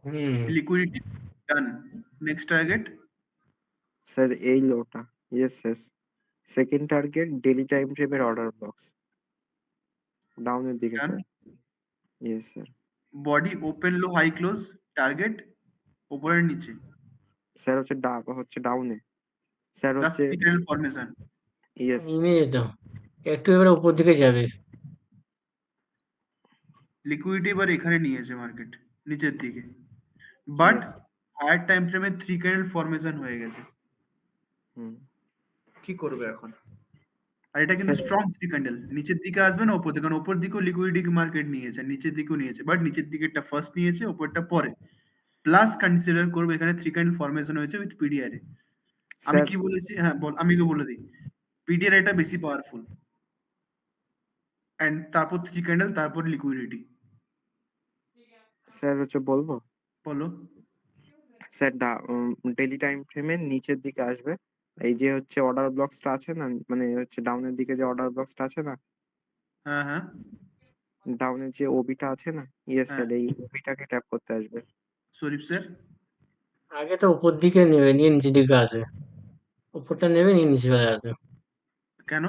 Hmm
liquidity done, next target
sir এই লোটা। Yes sir. Second target daily time ফ্রেমের অর্ডার বক্স ডাউনের দিকে
done,
sir. Yes sir.
Body open low high close, target উপরের নিচে,
sir হচ্ছে ডাউনে। Sir
just
হচ্ছে
থ্রি ক্যান্ডেল ফরমেশন,
ইয়েস
নেমে যেত, একটু এবারে উপর দিকে যাবে।
লিকুইডিটি এবার এখানে নিয়েছে মার্কেট নিচের দিকে, বাট
ইয়েস।
হায়ার টাইম ফ্রেমে থ্রি ক্যান্ডেল ফরমেশন হয়ে গেছে,
হুম
কি করবে এখন? আর এটা কিন্তু
স্যার।
স্ট্রং থ্রি ক্যান্ডেল, নিচের দিকে আসবে না ওপর দিকে, কারণ ওপর দিকেও লিকুইডিটি মার্কেট নিয়েছে, নিচের দিকেও নিয়েছে, বাট নিচের দিকেরটা ফার্স্ট নিয়েছে, ওপরটা পরে, প্লাস কনসিডার করবে এখানে থ্রি ক্যান্ডেল ফরমেশন হয়েছে উইথ পিডিআর এ। আমি
স্যার
কি বলেছি, হ্যাঁ বল, আমি কি বলে দিই, পিডিআর এটা বেশি পাওয়ারফুল, এন্ড তারপর থ্রি ক্যান্ডেল, তারপর লিকুইডিটি।
স্যার হচ্ছে বলবো।
বলো।
স্যার ডেলি টাইম ফ্রেমের নিচের দিকে আসবে। এই যে হচ্ছে অর্ডার ব্লকসটা আছে না, মানে হচ্ছে ডাউনের দিকে যে অর্ডার ব্লকসটা আছে না,
হ্যাঁ হ্যাঁ
ডাউনের যে ওবিটা আছে না, ইয়েস
হ্যাঁ,
স্যার, এই ওবিটাকে ট্যাপ করতে আসবে।
শরীফ স্যার?
আগে তো উপর দিকে নেবে, নিয়ে নিচের দিকে আসবে। উপরটা নেবে, নিয়ে নিচে চলে আসবে।
কেন?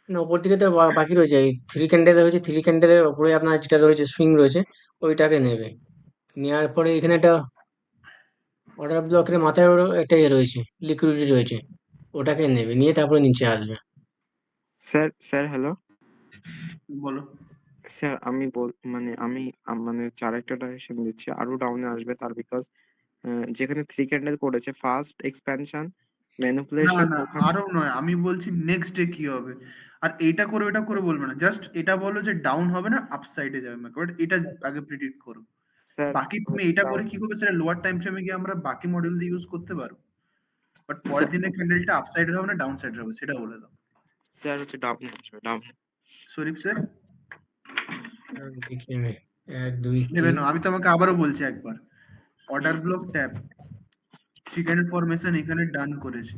না উপর দিকে তো বাকি রয়েছে, এই থ্রি ক্যান্ডেল রয়েছে, থ্রি ক্যান্ডেলের উপরে আপনার যেটা রয়েছে সুইং রয়েছে, ওইটাকে নেবে। নেওয়ার পরে এখানে একটা অর্ডার ব্লকের মাথায় ওর একটা ইয়ে রয়েছে, লিকুইডিটি রয়েছে, ওটাকে নেবে, নিয়ে তারপরে নিচে আসবে।
Sir sir hello.
বলো।
স্যার মানে হচ্ছে আরেকটা ডাইরেকশন দিচ্ছি, আরো ডাউনে আসবে তার, বিকজ যেখানে থ্রি ক্যান্ডেল করেছে ফার্স্ট এক্সপ্যানশন
না
ম্যানিপুলেশন
না,
ওখানে।
আরো নয়, আমি বলছি নেক্সট ডে কি হবে। আর এটা করে ওটা করে বলবে না, জাস্ট এটা বলো যে ডাউন হবে না আপসাইডে যাবে মার্কেট, এটা আগে প্রিডিক্ট করো।
স্যার
বাকি তুমি এটা করে কি করবে, সেটা লোয়ার টাইম ফ্রেমে গিয়ে আমরা বাকি মডেল দিয়ে ইউজ করতে পারো, বাট পরের
স্যার
দিনের ক্যান্ডেলটা আপসাইডে হবে না ডাউন সাইডে হবে, সেটা বলে দাও।
স্যার হচ্ছে ডাউনে আসবে, ডাউনে।
শরীফ স্যার?
দেখি আমি, 1 2
নেবে
3।
না, আমি তোমাকে আবারও বলছি একবার, order block tap, three candle formation এখানে ডান করেছে,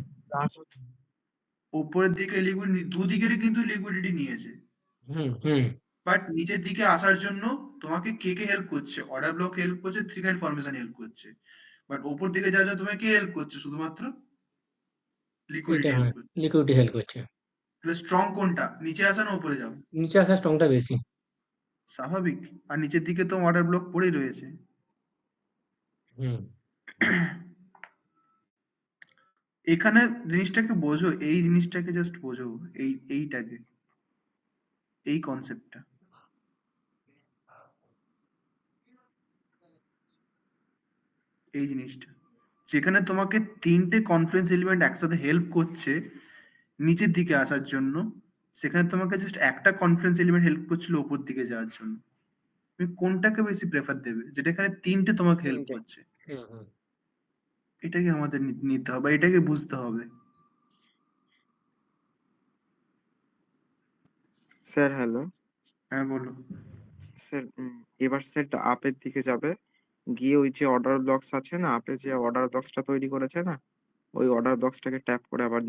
উপরের দিকে লিকুইড, দুদিকেরই কিন্তু লিকুইডিটি নিয়েছে,
হুম হুম
বাট নিচের দিকে আসার জন্য তোমাকে কে কে হেল্প করছে? অর্ডার ব্লক হেল্প করছে, থ্রি ক্যান্ডেল ফরমেশন হেল্প করছে, বাট ওপর দিকে যাওয়ার জন্য তোমাকে কে হেল্প করছে? শুধুমাত্র
এটা
লিকুইডিটি হেল্প
হ্যাঁ,
করছে।
লিকুইডিটি হেল্প করছে।
তাহলে স্ট্রং কোনটা, নিচে আসা না উপরে যাও?
নিচে আসার স্ট্রংটা বেশি।
স্বাভাবিক, আর নিচের দিকে তো অর্ডার ব্লক পড়েই রয়েছে।
হুম
এখানে জিনিসটাকে বোঝো, এই জিনিসটাকে জাস্ট বোঝো, এইটাকে, এই কনসেপ্টটা, এই জিনিসটা, যেখানে তোমাকে তিনটে কনফারেন্স এলিমেন্ট একসাথে হেল্প করছে নিচের দিকে আসার জন্য, সেখানে তোমাকে জাস্ট একটা কনফারেন্স এলিমেন্ট হেল্প করছিল উপর দিকে যাওয়ার জন্য। তুমি কোনটাকে বেশি প্রেফার দেবে, যেটা এখানে তিনটে তোমাকে হেল্প
তিনটে।
করছে?
হুম হুম
এটাকে আমাদের নিতে হবে, এটাকে বুঝতে হবে।
Sir hello.
হ্যাঁ বলো।
স্যার এবার স্যার আপের দিকে যাবে, গিয়ে ওই যে অর্ডার ব্লকস আছে না, আপে যে অর্ডার ব্লকসটা তৈরি করেছে না, ওই অর্ডার বক্সটাকে ট্যাপ করে আবার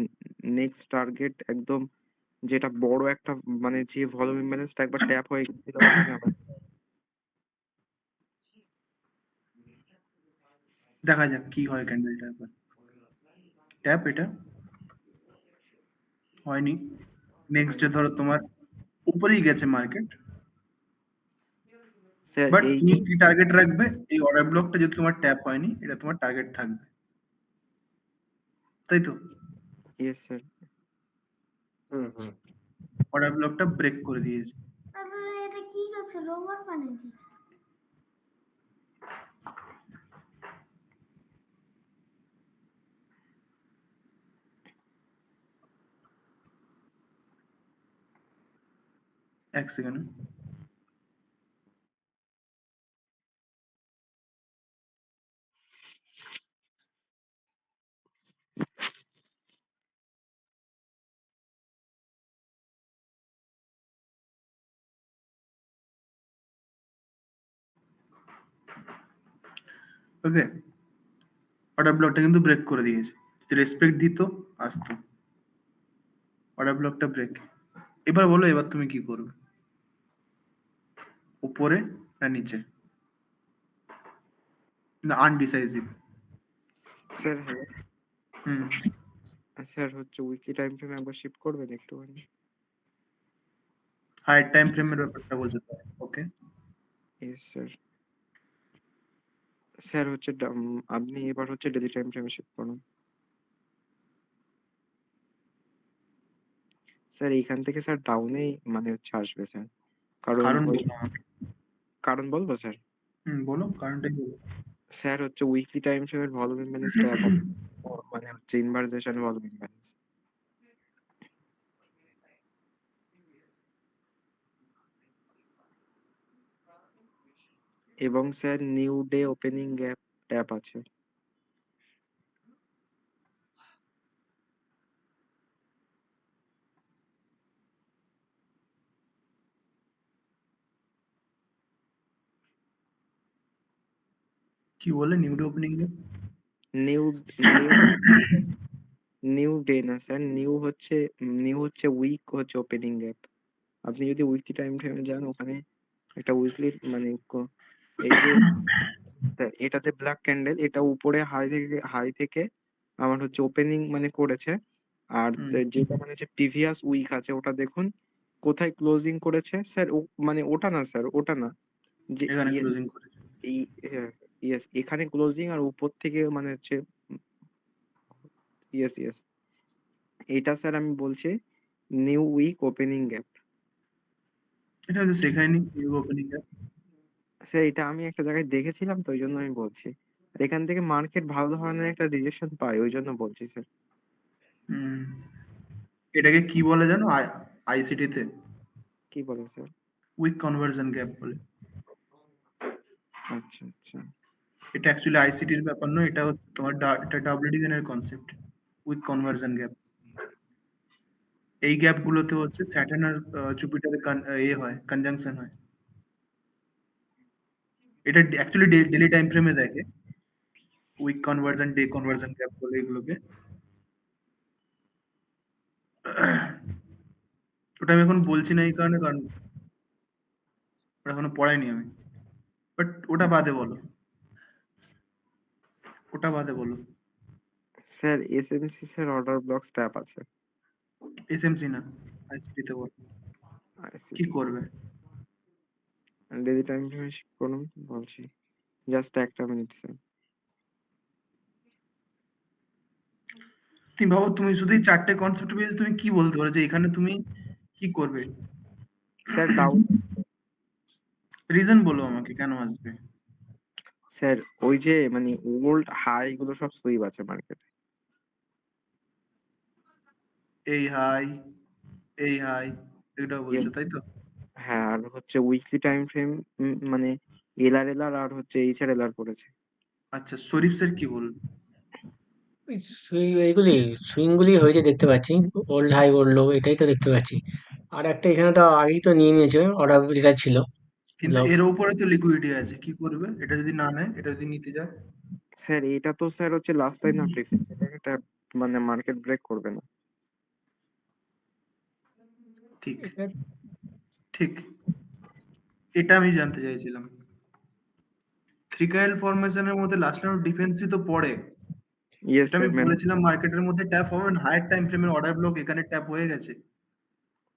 নেক্সট টার্গেট একদম, যেটা বড় একটা, মানে যে ভলিউম ইমব্যালেন্সটা একবার ট্যাপ হয়ে গেছিল ওখানে আবার।
দেখা যাক কি হয় ক্যান্ডেলটা এবার। ট্যাপ এটা হয়নি, নেক্সট ডে ধরো তোমার উপরেই গেছে মার্কেট,
স্যার
বাট
এই
তুমি
যে
কি টার্গেট রাখবে? এই অর্ডার ব্লকটা যেহেতু তোমার ট্যাপ হয়নি, এটা তোমার টার্গেট থাকবে, তাই তো?
Yes sir.
Hmm hmm
order ব্লকটা ব্রেক করে দিয়েছে।
তারপরে এটা কি করছে, রোবট বানিয়ে দিয়েছে।
এক সেকেন্ড। ওকে, অর্ডার ব্লকটা কিন্তু ব্রেক করে দিয়েছে। যদি রেসপেক্ট দিত আসতো। অর্ডার ব্লকটা ব্রেক। এবার বলো, এবার তুমি কি করবে? উপরে না নিচে? না আনডিসাইজিভ?
স্যার হ্যালো
হুম।
স্যার হচ্ছে উইকলি টাইম ফ্রেম একবার শিফট করবেন একটুখানি।
হায়ার টাইম ফ্রেমের ব্যাপারটা বলছো তো? ওকে।
Yes sir. স্যার হচ্ছে আপনি এবার হচ্ছে ডেলি টাইম ফ্রেমে শিফট করুন। স্যার এইখান থেকে স্যার ডাউনেই মানে হচ্ছে আসবে স্যার, কারণ
কারণ
ওই
বলো আমাকে।
কারণ বলবো স্যার?
বলো, কারণটাই বলো।
স্যার হচ্ছে উইকলি টাইম ফ্রেমের ভলিউম ইমব্যালেন্স ট্যাপ মানে হচ্ছে ইনভার্সেশন ভলিউম ইমব্যালেন্স। এবং sir new day opening gap tap আছে।
কি বলে new opening?
New new new day না স্যার, নিউ হচ্ছে উইক হচ্ছে ওপেনিং গ্যাপ। আপনি যদি উইকলি টাইম ফ্রেমে যান ওখানে একটা উইকলি মানে এই যে স্যার এটা যে ব্ল্যাক ক্যান্ডেল, এটা উপরে হাই থেকে আমার হচ্ছে ওপেনিং মানে করেছে। আর যেটা মানে হচ্ছে প্রিভিয়াস উইক আছে ওটা দেখুন কোথায় ক্লোজিং করেছে স্যার। মানে ওটা না স্যার, ওটা না, যে
এখানে
ইয়েস
ক্লোজিং করেছে।
এই ইয়েস এখানে ক্লোজিং আর উপর থেকে মানে হচ্ছে ইয়েস ইয়েস এটা স্যার আমি বলছি নিউ উইক ওপেনিং গ্যাপ।
এটা হয়তো শেখায়নি নিউ ওপেনিং।
স্যার এটা আমি একটা জায়গায় দেখেছিলাম তো ওই জন্য আমি বলছি। আর এখান থেকে মার্কেট ভালো ধরনের একটা রিজেকশন পায় ওই জন্য বলছি স্যার।
হুম। এটাকে কি বলে জানো আইসিটি তে?
কি বলেন স্যার?
উইক কনভার্জন গ্যাপ বলে।
আচ্ছা আচ্ছা।
এটা অ্যাকচুয়ালি আইসিটির ব্যাপার নয়, এটা হচ্ছে তোমার এটা ডাব্লিউডিএন এর কনসেপ্ট। Week conversion gap. এই গ্যাপ গুলোতে হচ্ছে স্যাটার্ন আর জুপিটারের হয়, কনজাংশন হয়। এটা অ্যাকচুয়ালি ডেইলি টাইম ফ্রেমে দেখে week conversion, day conversion gap বলে এগুলোকে। ওটা আমি এখন বলছি না এই কারণে, কারণ ওটা এখনো পড়াইনি আমি। বাট ওটা বাদে বলো, ওটা বাদে বলো।
Sir SMC sir order blocks tap আছে।
এসএমসি না, আইসিটি তে বলো কি
আইসিটি
করবে।
ডেলি টাইম ফ্রেমে শিফট করুন বলছি, জাস্ট একটা মিনিট স্যার।
তুমি ভাবো, তুমি শুধু এই চারটে কনসেপ্ট বেসে তুমি কি বলতে পারো যে এখানে তুমি কি করবে?
স্যার ডাউন
রিজন বলো আমাকে, কেন আসবে?
স্যার ওই যে মানে ওল্ড হাই গুলো সব সুইপ আছে মার্কেটে।
এই হাই, এই হাই, এটা বলছো তাই তো?
হ্যাঁ আর হচ্ছে উইকলি টাইম ফ্রেম মানে এলআর আর হচ্ছে এইচআর এলআর করেছে।
আচ্ছা, শরীফ স্যার কি বলবে?
এইগুলি সুইং গুলি হয়েছে দেখতে পাচ্ছি, ওল্ড হাই ওল্ড লো এটাই তো দেখতে পাচ্ছি। আর একটা এখানে তো আগেই তো নিয়ে নিয়েছে অর্ডার যেটা ছিল
কিন্তু
ব্লক।
এর উপরে তো লিকুইডিটি আছে, কি করবে এটা যদি না নেয়, এটা যদি নিতে যায়?
স্যার এটা তো স্যার হচ্ছে লাস্ট টাইম না প্রিফারেন্স, এটা মানে মার্কেট ব্রেক করবে না।
ঠিক, ঠিক, এটা আমি জানতে চাইছিলাম। থ্রি কাইল ফরমেশনের মধ্যে লাস্ট টাইম ডিফেন্সই তো পড়ে।
ইয়েস
এটা আমি
স্যার
বলেছিলাম মার্কেটের মধ্যে ট্যাপ হবে না, হায়ার টাইম ফ্রেমের অর্ডার ব্লক এখানে ট্যাপ হয়ে গেছে,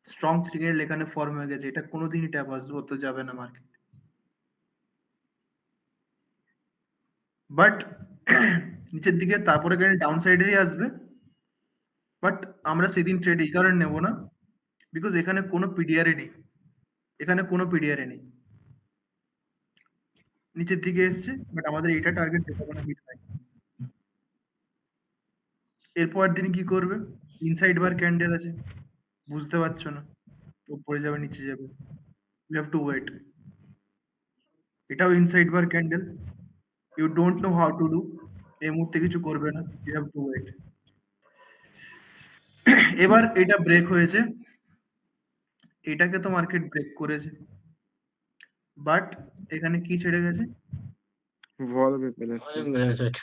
স্ট্রং থ্রি কাইল এখানে ফর্ম হয়ে গেছে, এটা কোনোদিনই ট্যাপ হতে যাবে না মার্কেট। বাট নিচের দিকে তারপরে কেন ডাউন সাইডেরই আসবে। বাট আমরা সেদিন ট্রেড এই কারণে নেবো না, বিকজ এখানে কোনো পিডিআরে নেই, এখানে কোনো পিডিআরে নেই, নিচের দিকে এসছে, বাট আমাদের এইটা টার্গেট যেটা কোনো হিট হয়। এরপর দিন কি করবে? ইনসাইড বার ক্যান্ডেল আছে, বুঝতে পারছো না, উপরে যাবে নিচে যাবে, ইউ হ্যাভ টু ওয়েট। এটাও inside bar candle, you don't know how to do, এই মুহূর্তে কিছু করবে না, ইউ হ্যাভ টু ওয়েট। এবার এটা ব্রেক হয়েছে, এটাকে তো মার্কেট ব্রেক করেছে, বাট এখানে কি ছেড়ে গেছে?
Volume imbalance sir.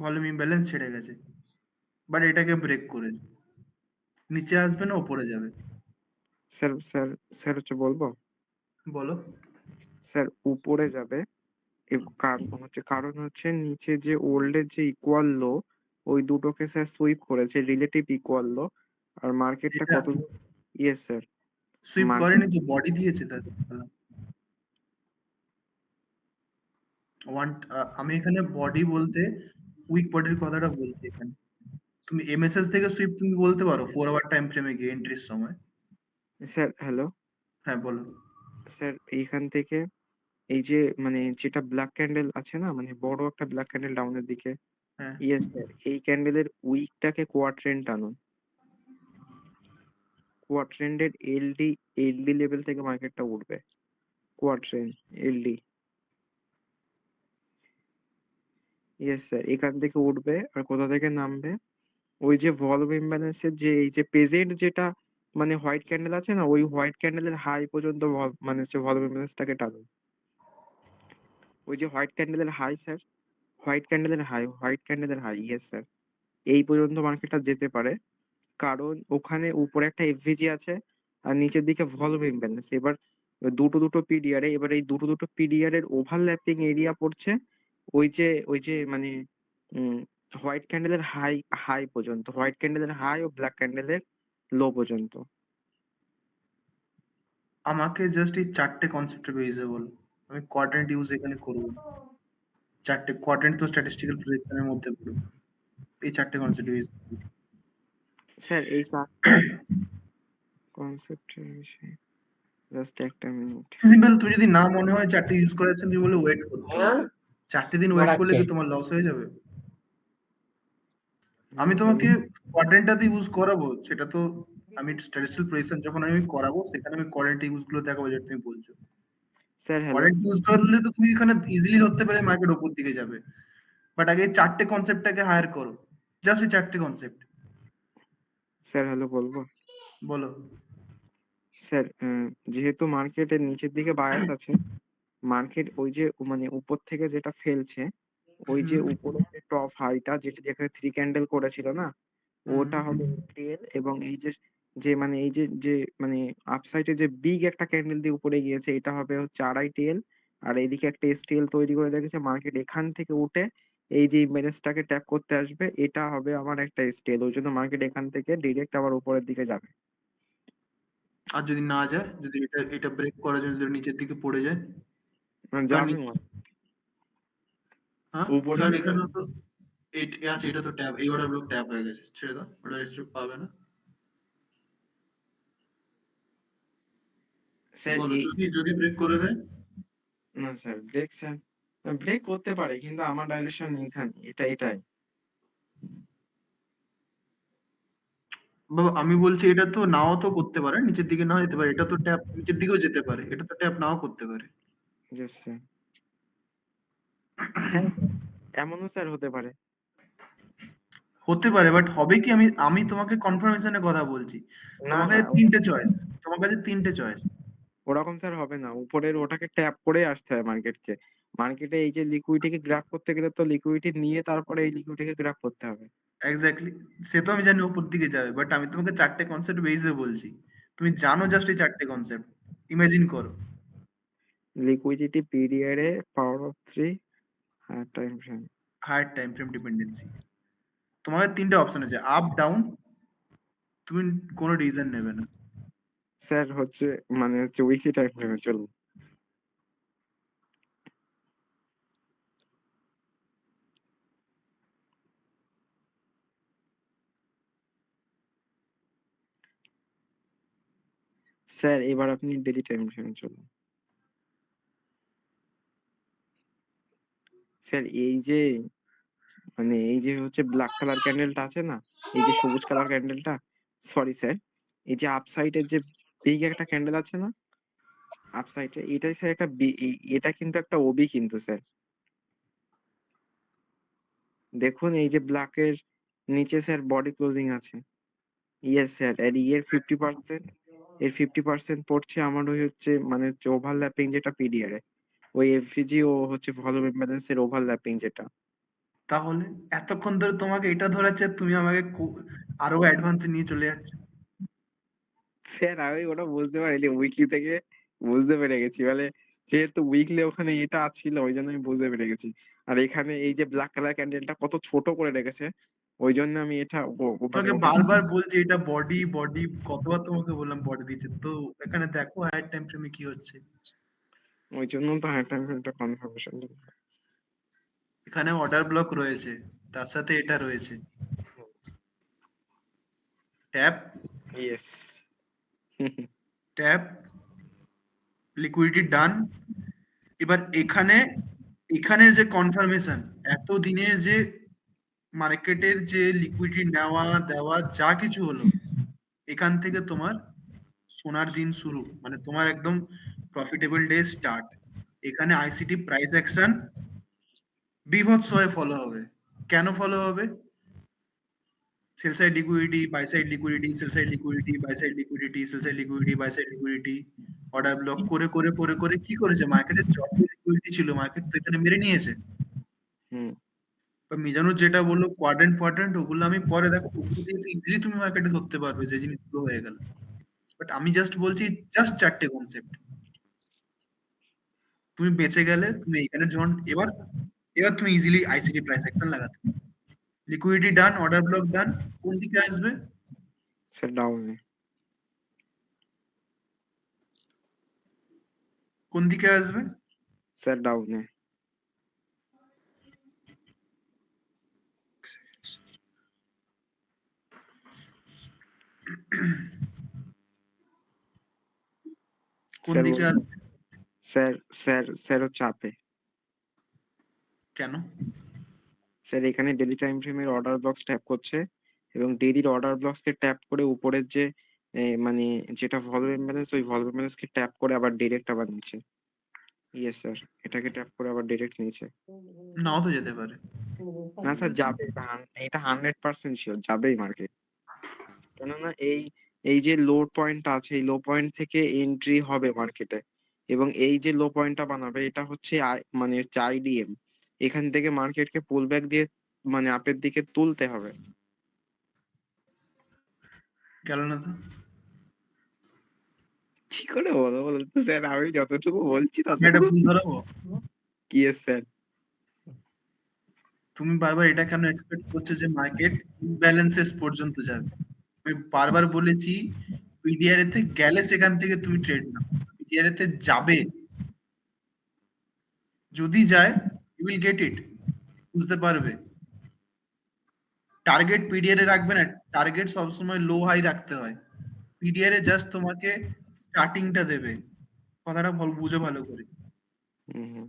Volume imbalance ছেড়ে গেছে, বাট এটাকে ব্রেক করেছে, নিচে আসবে না উপরে যাবে?
স্যার স্যার স্যার হচ্ছে বলবো,
বলো।
স্যার উপরে যাবে। কারণ হচ্ছে নিচে যে ওল্ডের যে ইকুয়াল লো, ওই দুটোকে স্যার সুইপ করেছে, রিলেটিভ ইকুয়াল লো। আর মার্কেটটা
এটা
কত? Yes sir.
সুইপ
মার্কেট
করেনি তো, বডি দিয়েছে তার ওয়ান। আমি এখানে বডি বলতে উইক বডির কথাটা বলছি এখানে। তুমি এমএসএস থেকে সুইপ তুমি বলতে পারো 4 আওয়ার টাইম ফ্রেমে গিয়ে এন্ট্রির সময়।
স্যার হ্যালো
হ্যাঁ বলো।
স্যার, এইখান থেকে এই যে মানে যেটা ব্ল্যাক ক্যান্ডেল আছে না, মানে বড় একটা ব্ল্যাক ক্যান্ডেল ডাউনের দিকে,
হ্যাঁ,
ইয়েস স্যার, এই ক্যান্ডেলের উইকটাকে কোয়াড্রেন্ট আনুন। কোয়াড্রেন্টের এলডি লেভেল থেকে মার্কেটটা উঠবে। কোয়াড্রেন্ট এলডি, ইয়েস স্যার, এখান থেকে উঠবে। আর কোথা থেকে নামবে? ওই যে ভলভ ইমব্যালেন্সের যে এই যে পেজেন্ট যেটা মানে হোয়াইট ক্যান্ডেল আছে না, ওই হোয়াইট ক্যান্ডেলের হাই পর্যন্ত মানে হচ্ছে ভলভ ইমব্যালেন্সটাকে টানুন। ওই যে হোয়াইট ক্যান্ডেলের হাই স্যার, হোয়াইট ক্যান্ডেলের হাই, ইয়েস স্যার, এই পর্যন্ত মার্কেটটা যেতে পারে। কারণ ওখানে উপরে একটা এফভিজি আছে আর নিচের দিকে ভলভ ইমব্যালেন্স। এবার দুটো পিডিআর এবার এই দুটো পিডিআর এর ওভারল্যাপিং এরিয়া পড়ছে ওই যে মানে হোয়াইট ক্যান্ডেলের হাই পর্যন্ত, হোয়াইট ক্যান্ডেলের হাই ও ব্ল্যাক ক্যান্ডেলের লো পর্যন্ত।
আমাকে জাস্ট এই চারটে কনসেপ্টের বেসে বলো, আমি কোয়াড্রেন্ট ইউজ এখানে করবো না। চারটে কোয়াড্রেন্ট তো স্ট্যাটিস্টিক্যাল প্রজেকশনের মধ্যে পড়বে, এই চারটে কনসেপ্ট ইউজ।
স্যার এই চারটে কনসেপ্টের বিষয়ে জাস্ট একটা মিনিট।
সিম্পল, তুমি যদি না মনে হয় চারটে ইউজ করা যাচ্ছে, তুমি বলে ওয়েট করতে হবে। 4টে দিন ওয়েট করলে কি তোমার লস হয়ে যাবে? আমি তোমাকে কোয়াড্রেন্টটাতে ইউজ করাবো, সেটা তো আমি স্ট্যাটিস্টিক্যাল প্রজেকশন যখন আমি করাবো সেখানে আমি কোয়াড্রেন্ট ইউজ গুলো দেখাবো, যেটা তুমি বলছো।
স্যার হ্যালো
কোয়াড্রেন্ট ইউজ করলে তো তুমি এখানে ইজিলি ধরতে পারে মার্কেট উপর দিকে যাবে, বাট আগে এই চারটে কনসেপ্টটাকে হায়ার করো, জাস্ট এই চারটে কনসেপ্ট।
স্যার হ্যালো বলবো।
বলো।
স্যার যেহেতু মার্কেটের নিচের দিকে বায়াস আছে, মার্কেট ওই যে মানে উপর থেকে যেটা ফেলছে, ওই যে উপরে যে টপ হাইটা যেটা যেখানে 3 ক্যান্ডেল করেছিল না, ওটা হবে টেল। এবং এই যে যে মানে এই যে যে মানে আপসাইডে যে বিগ একটা ক্যান্ডেল দিয়ে উপরে গিয়েছে, এটা হবে হচ্ছে আড়াই টেল। আর এইদিকে একটা এসটিএল তৈরি করে রেখেছে, মার্কেট এখান থেকে উঠে এই যে ইমেজটাকে ট্যাপ করতে আসবে, এটা হবে আমার একটা এসটিএল। ওই জন্য মার্কেট এখান থেকে ডিরেক্ট আবার উপরের দিকে যাবে।
আর যদি না যায়, যদি এটা এটা ব্রেক করার জন্য যদি নিচের দিকে পড়ে যায়,
মানে
বা
যাবে না
হ্যাঁ,
উপরে।
কারণ এখানে তো আছে, এটা তো ট্যাপ, এই অর্ডার ব্লক ট্যাপ হয়ে গেছে, ছেড়ে দাও, ওটা রেস্ট্রিক্ট পাবে না।
স্যার
বলো,
এই
যদি যদি ব্রেক করে দেয়?
না স্যার, ব্রেক করতে পারে, কিন্তু আমার ডাইরেকশন এখানে, এটাই।
বাবা আমি বলছি এটা তো নাও তো করতে পারে, নিচের দিকে নাও যেতে পারে, এটা তো ট্যাপ নিচের দিকেও যেতে পারে, এটা তো ট্যাপ নাও করতে পারে।
Yes sir. হ্যাঁ স্যার, এমনও স্যার হতে পারে।
হতে পারে, বাট হবে কি? আমি আমি তোমাকে কনফার্মেশনের কথা বলছি।
না
তোমার
না,
কাছে তিনটে চয়েস, তোমার কাছে তিনটে চয়েস।
ওরকম স্যার হবে না। উপরের ওটাকে ট্যাপ করে আসতে হয় মার্কেটকে। মার্কেটে এই যে লিকুইডিটিকে গ্রাব করতে গেলে তো লিকুইডিটি নিয়ে তারপরে এই লিকুইডিটিকে গ্রাব করতে হবে।
এক্স্যাক্টলি, সে তো আমি জানি উপর দিকে যাবে, বাট আমি তোমাকে চারটে কনসেপ্ট বেসে বলছি, তুমি জানো জাস্ট এই চারটে কনসেপ্ট, ইমাজিন করো।
লিকুইডিটি পিরিয়ডে পাওয়ার অফ 3 আর time frame.
Higher time frame dependency, তোমার তিনটে অপশন আছে, আপ ডাউন, তুমি কোনো ডিসিশন নেবে না।
স্যার হচ্ছে মানে হচ্ছে উইকলি টাইম ফ্রেমে চলুন। স্যার এবার আপনি ডেলি টাইম ফ্রেমে চলুন। স্যার এই যে মানে এই যে হচ্ছে ব্ল্যাক কালার ক্যান্ডেলটা আছে না, এই যে সবুজ কালার ক্যান্ডেলটা, সরি স্যার, এই যে আপ সাইডের যে বিগ একটা ক্যান্ডেল আছে না, আপ সাইডে, এটাই স্যার একটা এটা কিন্তু একটা ওবি কিন্তু স্যার। দেখুন এই যে ব্ল্যাকের নিচে স্যার বডি ক্লোজিং আছে। ইয়েস স্যার, আর এর 50%, এর 50% পড়ছে আমার ওই হচ্ছে মানে হচ্ছে ওভারল্যাপিং যেটা পিডিআর এ, ওই এফভিজি ও হচ্ছে ভলিউম ইমব্যালেন্সের ওভারল্যাপিং যেটা।
তাহলে এতক্ষণ ধরে তোমাকে এটা ধরেছে, তুমি আমাকে আরো অ্যাডভান্সে নিয়ে চলে যাচ্ছ।
স্যার আমি ওটা বুঝতে পারিনি, উইকলি থেকে বুঝতে পেরে গেছি, মানে যেহেতু উইকলি ওখানে এটা ছিল ওই জন্য আমি বুঝতে পেরে গেছি। আর এখানে এই যে ব্ল্যাক কালার ক্যান্ডেলটা কত ছোট করে রেখেছে, ওই জন্য আমি এটা মানে
তোমাকে
ওটা
বারবার বলছি এটা বডি বডি, কতবার তোমাকে বললাম বডি দিচ্ছে, তো এখানে দেখো হায়ার টাইম ফ্রেমে কি হচ্ছে।
ওই জন্য তো হাই টাইম একটা কনফার্মেশন।
এখানে অর্ডার ব্লক রয়েছে, তার সাথে এটা রয়েছে ট্যাপ
ইয়েস।
ট্যাপ, লিকুইডিটি ডান। এবার এখানে এখানের যে কনফার্মেশন, এত দিনের যে মার্কেটের যে লিকুইডিটি নেওয়া দেওয়া যা কিছু হলো, এখান থেকে তোমার সোনার দিন শুরু, মানে তোমার একদম প্রফিটেবল ডে স্টার্ট। এখানে আইসিটি প্রাইস অ্যাকশন বীভৎস হয়ে ফলো হবে। কেন ফলো হবে? Sell side liquidity, buy side liquidity, sell side liquidity, buy side liquidity, sell side liquidity, buy side liquidity, order block করে করে করে করে কি করেছে, মার্কেটের যত লিকুইডিটি ছিল মার্কেট তো এখানে মেরে নিয়েছে।
হুম।
বা মিজানুর যেটা বললো কোয়াড্রেন্ট কোয়াড্রেন্ট, ওগুলো আমি পরে দেখো, ওগুলো দিয়ে ইজিলি তুমি মার্কেটে ধরতে পারবে যে জিনিসগুলো হয়ে গেল। বাট আমি জাস্ট বলছি জাস্ট চারটে কনসেপ্ট, তুমি বেঁচে গেলে তুমি এখানে যখন এবার এবার তুমি ইজিলি আইসিটি প্রাইস অ্যাকশন লাগাতে। লিকুইডিটি ডান, অর্ডার ব্লক ডান, কোন দিকে আসবে?
স্যার ডাউনে।
কোন দিকে আসবে?
স্যার ডাউনে।
কোন
স্যার
দিকে আসবে?
স্যার স্যার স্যার হচ্ছে আপে।
কেন?
স্যার এখানে ডেলি টাইম ফ্রেমের অর্ডার ব্লকস ট্যাপ করছে এবং ডেলির অর্ডার ব্লকস কে ট্যাপ করে উপরের যে মানে যেটা ভলভ ইমব্যালেন্স, ওই ভলভ ইমব্যালেন্স কে ট্যাপ করে আবার ডিরেক্ট আবার নিচে। ইয়েস স্যার, এটাকে ট্যাপ করে আবার ডিরেক্ট নিচে।
নাও তো যেতে পারে।
না স্যার যাবে, এটা 100% শিওর যাবেই মার্কেট। কেননা এই এই যে লো পয়েন্টটা আছে, এই লো পয়েন্ট থেকে এন্ট্রি হবে মার্কেটে, এবং এই যে লো পয়েন্টটা বানাবে এটা হচ্ছে মানে আইডিএম, এখান থেকে মার্কেটকে পুল ব্যাক দিয়ে মানে আপের দিকে তুলতে হবে।
গেল না তো।
কি করে বলো বলতো স্যার, আমি যতটুকু বলছি
আমি একটা
ততটুকু।
ভুল ধরাবো?
কি স্যার?
তুমি বারবার এটা কেন এক্সপেক্ট করছো যে মার্কেট ইমব্যালেন্সেস পর্যন্ত যাবে? আমি বারবার বলেছি পিডিআর এতে গেলে সেখান থেকে তুমি ট্রেড নাও, পিডিআর এতে যাবে, যদি যায় ইউ উইল গেট ইট, বুঝতে পারবে। টার্গেট পিডিআর এ রাখবে না, টার্গেট সবসময় লো হাই রাখতে হয়। পিডিআর এ জাস্ট তোমাকে স্টার্টিংটা দেবে, কথাটা বুঝো ভালো করে।
হুম।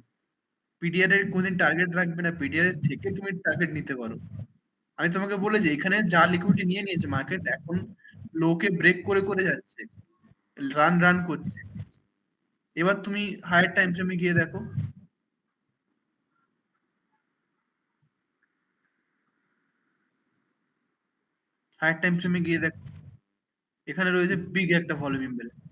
পিডিআর এর কোনদিন টার্গেট রাখবে না, পিডিআর এর থেকে তুমি টার্গেট নিতে পারো। আমি তোমাকে বলেছি এখানে যা লিকুইডিটি নিয়ে নিয়েছে মার্কেট, এখন লোকে ব্রেক করে করে যাচ্ছে, রান রান করছে। এবার তুমি হায়ার টাইম ফ্রেমে গিয়ে দেখো, হায়ার টাইম ফ্রেমে গিয়ে দেখো, এখানে রয়েছে বিগ একটা ভলিউম ইমব্যালেন্স,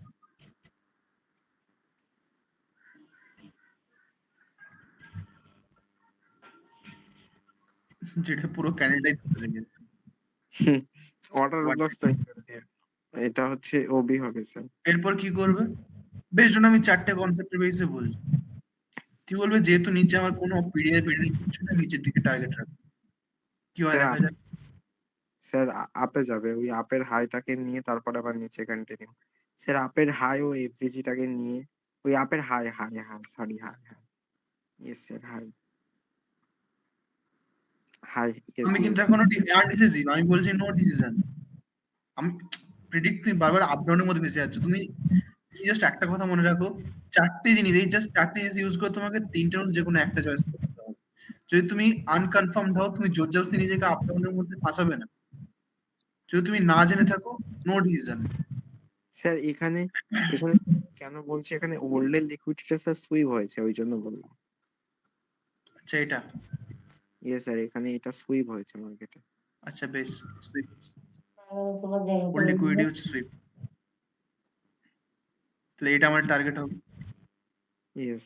যেটা পুরো ক্যান্ডেলটাই ধরে রেখেছে।
অর্ডার ব্লকস তো এটা হচ্ছে ওবি হবে স্যার।
এরপর কি করবে? বেশ, জন্য আমি চারটে কনসেপ্টের বেসে বলছি। তুই বলবে যেহেতু নিচে আমার কোনো পিডিআর পিডিআর কিছু না, নিচের দিকে টার্গেট রাখবে, কি হয় দেখা যাক।
স্যার আপে যাবে, ওই আপের হাইটাকে নিয়ে তারপর আবার নিচে কন্টিনিউ। স্যার আপের হাই ও এফভিজিটাকে নিয়ে, ওই আপের high high hi sorry high high, yes sir high high, yes
আমি কিন্তু
ইয়েস।
এখনো আনডিসিসিভ, আমি বলছি নো ডিসিশন। আমি প্রেডিক্ট তুমি বারবার আপ ডাউনের মধ্যে ভেসে যাচ্ছ। তুমি জাস্ট একটা কথা মনে রাখো, ৪ টে জিনিস, এই জাস্ট ৪ টে জিনিস ইউজ করে তোমাকে ৩ টের মধ্যে যেকোনো একটা চয়েস করতে হবে। যদি তুমি আনকনফার্মড হও, তুমি জোর জবরদস্তি নিজেকে আপ ডাউনের মধ্যে ফাঁসাবে না। যদি তুমি না জেনে থাকো, নো ডিসিশন।
স্যার এখানে কেন বলছি, এখানে ওল্ডের লিকুইডিটিটা স্যার সুইপ হয়েছে, ওই জন্য বললাম।
আচ্ছা এটা,
ইয়ে স্যার, এখানে এটা সুইপ হয়েছে মার্কেটে।
আচ্ছা বেশ, সুইপ, ওল্ড লিকুইডিটি হচ্ছে সুইপ। তাহলে এটা আমার টার্গেট হবে।
ইয়েস।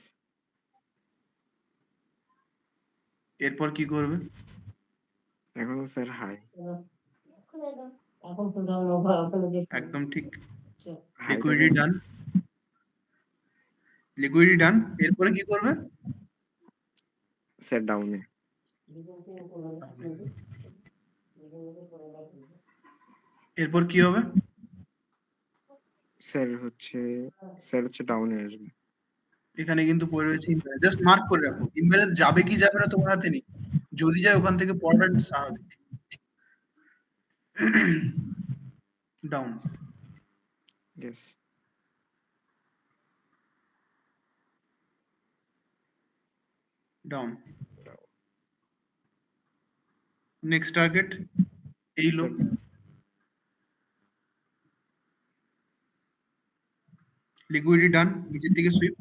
এরপর কি করবে?
এখনো স্যার হাই।
একদম ঠিক,
high
liquidity done, liquidity done. এরপরে কি করবে?
স্যার ডাউনে।
এরপর কি হবে?
স্যার হচ্ছে ডাউনে আসবে।
এখানে কিন্তু পড়ে রয়েছে ইমব্যালেন্স, জাস্ট মার্ক করে রাখো। ইমব্যালেন্স যাবে কি যাবে না তোমার হাতে নেই, যদি যায় ওখান থেকে পড়াটা স্বাভাবিক। Down,
yes.
Down. Next target এই লো, লিকুইডিটি ডান, নিচের দিকে সুইপ,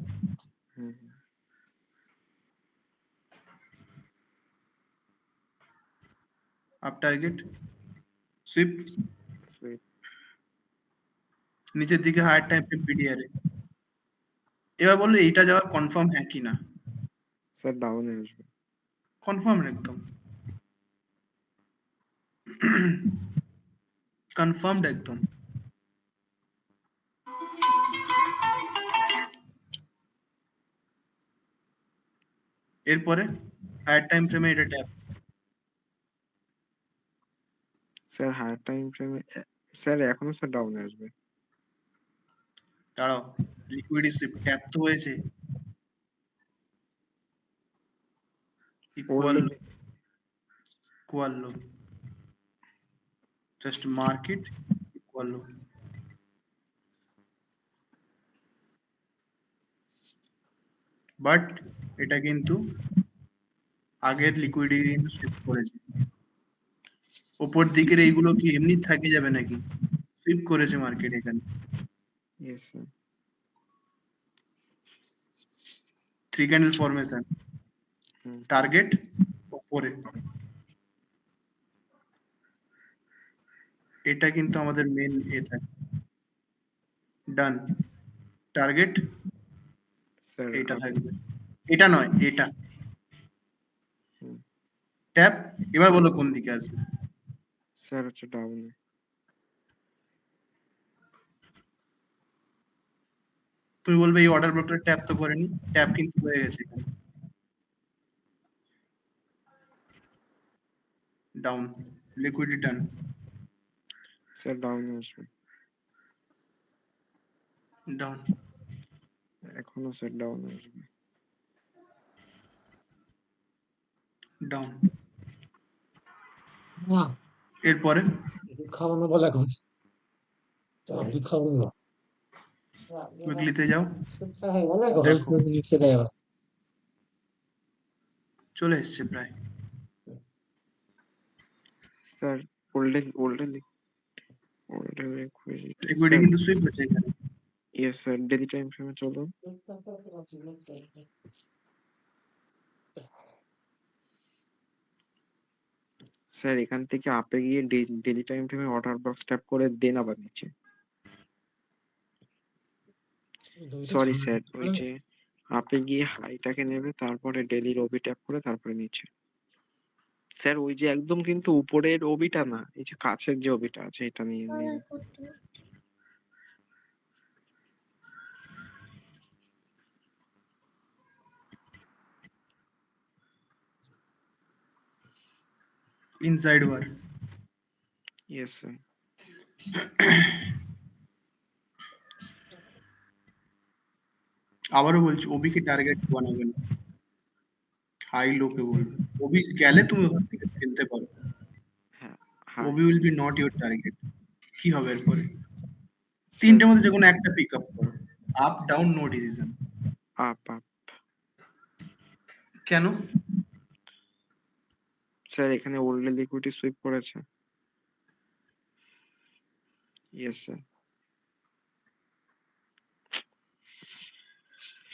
আপ টার্গেট, সুইপ, নিচের দিকে হায়ার টাইম ফ্রেম পিডিআর এ। এবার বললো এইটা যাওয়ার কনফার্ম হ্যাঁ কি না?
স্যার ডাউনে আসবে।
কনফার্ম একদম, কনফার্মড একদম। এরপরে হায়ার টাইম ফ্রেমে এটা ট্যাপ,
স্যার হায়ার টাইম ফ্রেমে স্যার এখনো স্যার ডাউনে আসবে।
দাঁড়াও, লিকুইডিটি সুইপ ট্যাপ তো হয়েছে, equal low, just market equal low. But এটা কিন্তু আগের লিকুইডিটি কিন্তু সুইপ করেছে। ওপর দিকের এইগুলো কি এমনি থাকে যাবে নাকি? সুইপ করেছে মার্কেট এখানে।
Yes sir.
3 candle formation, target উপরে, এটা কিন্তু আমাদের মেন এ থাকে। ডান, টার্গেট
স্যার
এটা থাকবে, এটা নয় এটা ট্যাপ। এবার বলো কোন দিকে আসবে?
স্যার হচ্ছে ডাউনে।
তুমি বলবে এই অর্ডার ব্লকটা ট্যাপ তো করেনি, ট্যাপ কিন্তু হয়ে গেছে এখানে। ডাউন, লিকুইডিটি ডান,
স্যার ডাউনে আসবে।
ডাউন,
এখনো স্যার ডাউনে আসবে।
ডাউন।
না,
এরপরে
খাওয়ানো বলে এখন খাওয়ানো
উইকলিতে যাও,
অনেক
দেখো
নিচে দেয় আবার।
চলে এসছে প্রায়।
স্যার ওল্ডের
লিকুইডিটি কিন্তু সুইপ হয়েছে এখানে।
ইয়েস স্যার, ডেলি টাইম ফ্রেমে চলুন। স্যার এখান থেকে আপে গিয়ে ডেলি টাইম ফ্রেমে অর্ডার বক্স ট্যাপ করে দেন আবার নিচে। সরি স্যার, ওই যে আপে গিয়ে হাইটাকে নেবে, তারপরে ডেলির ওবি ট্যাপ করে তারপরে নিচে। স্যার ওই যে একদম কিন্তু উপরের ওবিটা না, এই যে কাছের যে ওবিটা আছে এটা নিয়ে নিন।
Inside bar,
yes sir.
আবারও বলছি ওবিকে টার্গেট বানাবেন, হাই লোকে বলবে। ওবি গেলে তুমি ওখান থেকে খেলতে পারো,
হ্যাঁ,
OB will be not your target. কি হবে এরপরে? তিনটের মধ্যে যে কোনো একটা পিক আপ করো, up down no decision.
Up up
কেন?
স্যার এখানে ওল্ড লিকুইডিটি সুইপ করেছে। Yes sir.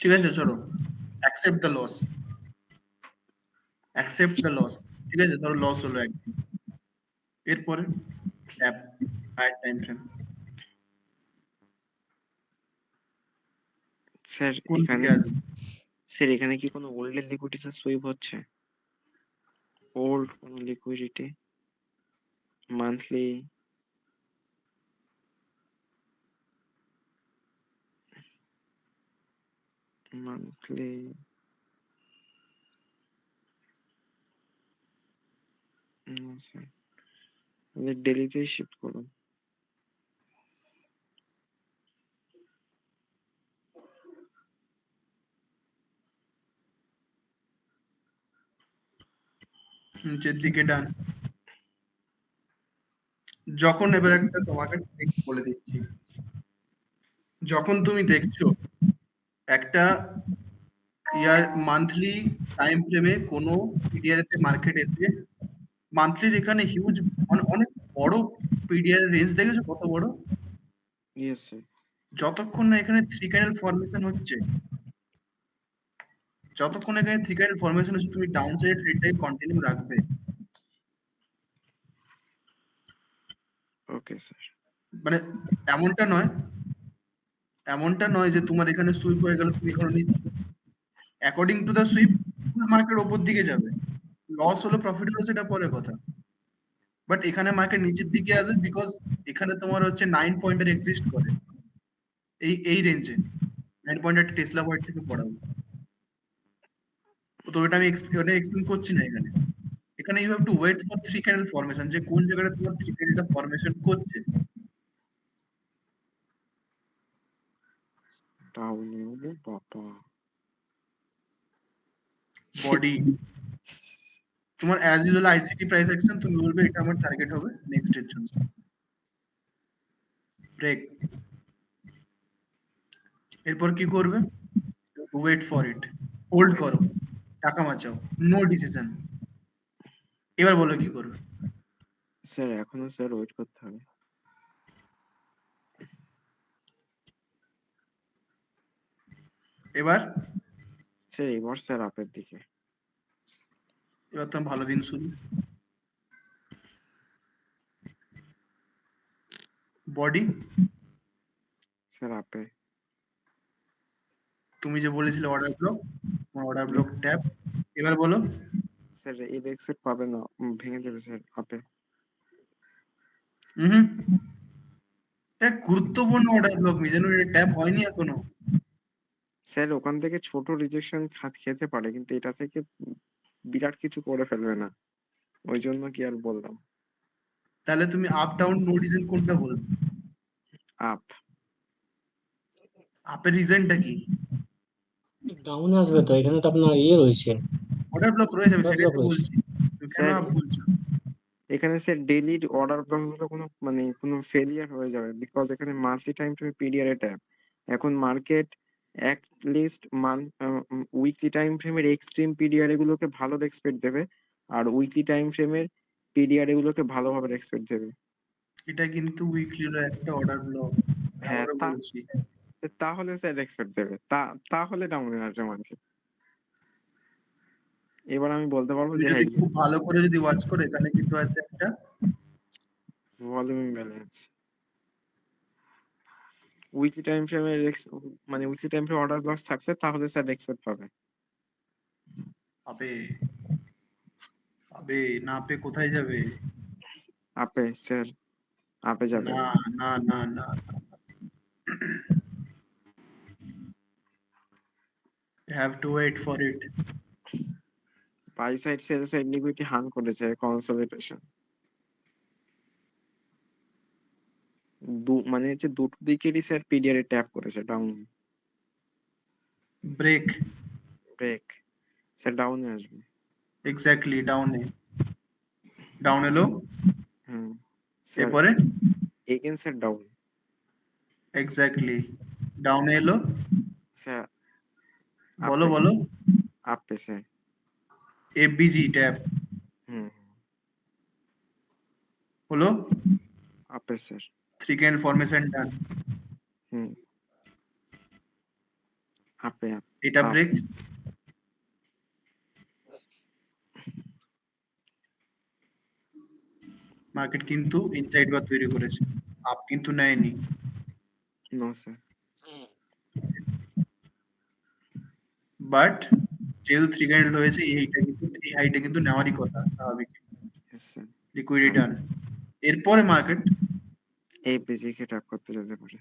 ঠিক আছে, চলো accept the loss, accept the loss. ঠিক আছে, ধরো লস হলো একদিন, এরপরে tap higher time frame
sir
কোন
এখানে
দিকে আসবে?
স্যার এখানে কি কোনো ওল্ড লিকুইডিটি সুইপ হচ্ছে? ওল্ড কোনো লিকুইডিটি মান্থলি মান্থলি স্যার ডেলিতেই শিফট করুন।
নিচের দিকে ডান। যখন এবার একটা তোমাকে ঠিক বলে দিচ্ছি, যখন তুমি দেখছো একটা ইয়ার মান্থলি টাইম ফ্রেমে কোনো পিডিআর তে মার্কেট এসে, মান্থলির এখানে হিউজ অনেক বড় পিডিআর রেঞ্জ দেখেছো কত বড়?
Yes sir.
যতক্ষণ না এখানে থ্রি ক্যান্ডেল ফরমেশন হচ্ছে, যতক্ষণ এখানে থ্রি ক্যান্ডেল ফরমেশন হচ্ছে, তুমি ডাউন সাইড ট্রেডটাকে কন্টিনিউ রাখবে।
Okay sir.
মানে এমনটা নয়, এমনটা নয় যে তোমার এখানে সুইপ হয়ে গেল তুমি এখানে নিচ্ছ। According to the sweep market ওপর দিকে যাবে, লস হলো প্রফিট হলো সেটা পরের কথা। বাট এখানে মার্কেট নিচের দিকে আসে বিকজ এখানে তোমার হচ্ছে 9 পয়েন্টের এক্সিস্ট করে এই রেঞ্জে। 9 পয়েন্টের টেসলা পয়েন্ট থেকে পড়াবো, তো ওটা আমি ওটা এক্সপ্লেন করছি না এখানে। এখানে you have to wait for three candle formation, যে কোন জায়গাটা তোমার থ্রি ক্যান্ডেলটা ফরমেশন করছে।
ডাউনে বাবা
বডি তোমার as usual ICT price action, তুমি বলবে এটা আমার টার্গেট হবে নেক্সট এর জন্য। ব্রেক, এরপর কি করবে? ওয়েট ফর ইট, হোল্ড করো, টাকা বাঁচাও, নো ডিসিশন। এবার বলো কি করবে?
স্যার এখনো স্যার ওয়েট করতে হবে।
এবার
স্যার এবার স্যার আপের দিকে।
এবার তো ভালো দিন শুরু। বডি
স্যার আপে।
তুমি যে বলেছিলে order block, order block tap. এবার বলো।
স্যার এর এক্সপেক্ট পাবে না, ভেঙে দেবে স্যার আপে।
হুম, এটা গুরুত্বপূর্ণ অর্ডার ব্লক, মিজানো এটা ট্যাপ হয়নি এখনো।
স্যার ওখান থেকে ছোট রিজেকশন খেতে পারে, কিন্তু এটা থেকে বিরাট কিছু করে ফেলবে না, ওই জন্য কি আর বললাম।
তাহলে তুমি আপ ডাউন নো ডিসিশন কোনটা বলবে?
আপ।
আপের রিজনটা কি?
ডাউনে আসবে তো, এখানে তো আপনার ইয়ে রয়েছে,
অর্ডার ব্লক রয়েছে, আমি
অর্ডার
সেটাই
ব্লক
তো
রয়েছে।
বলছি, তুমি কেন
স্যার
আপ বলছো?
এখানে স্যার ডেইলি অর্ডার ব্লকগুলো কোনো ফেলিয়ার হয়ে যাবে, বিকজ এখানে মান্থলি টাইম ফ্রেমে পিডিআর এ ট্যাপ। এখন market at least weekly time ফ্রেমের এক্সট্রিম পিডিআর এগুলোকে ভালো রেসপেক্ট দেবে, আর উইকলি টাইম ফ্রেমের পিডিআর এগুলোকে ভালোভাবে রেসপেক্ট দেবে।
এটা কিন্তু উইকলির একটা অর্ডার ব্লক,
হ্যাঁ
আবারও বলছি।
তাহলে স্যার রেসপেক্ট দেবে, তাহলে ডাউনে আসবে মার্কেট। এবার আমি বলতে পারবো
তুমি
যে
যদি
হ্যাঁ
খুব ভালো করে যদি ওয়াচ করো, এখানে কিন্তু আছে একটা
ভলিউম ব্যালেন্স। উইকলি টাইম ফ্রেমের weekly time frame order block থাকছে, তাহলে স্যার রেসপেক্ট পাবে।
আবে আবে না পে কোথায় যাবে?
আপে স্যার, আপে যাবে।
না না না না, have to wait for it.
By side sell side liquidity হান করেছে কনসলিডেশন। হচ্ছে দুটো দিকেরই স্যার পিডিআর এ ট্যাপ করেছে ডাউন।
ব্রেক,
ব্রেক স্যার ডাউনে আসবে।
এক্স্যাক্টলি ডাউনে, ডাউন এলো,
হুম স্যার
এরপরে
এগেন স্যার ডাউন।
এক্স্যাক্টলি। ডাউনে এলো,
স্যার
বলো
আপে
বলো।
আপে স্যার।
এফবিজি ট্যাব
হুম
হলো,
আপে স্যার।
3 ক্যান্ডেল ফরমেশন ডান।
হুম আপে
এটা
আপ।
ব্রেক, মার্কেট কিন্তু ইনসাইড বার তৈরি করেছে, আপ কিন্তু নেয়নি।
No sir.
বাট যেহেতু 3 ক্যান্ডেল হয়েছে, এই হাইটা কিন্তু নেওয়ারই কথা স্বাভাবিক।
Yes sir.
Liquidity done. এরপরে মার্কেট
এই পেজিকে ট্যাপ করতে যেতে পারে।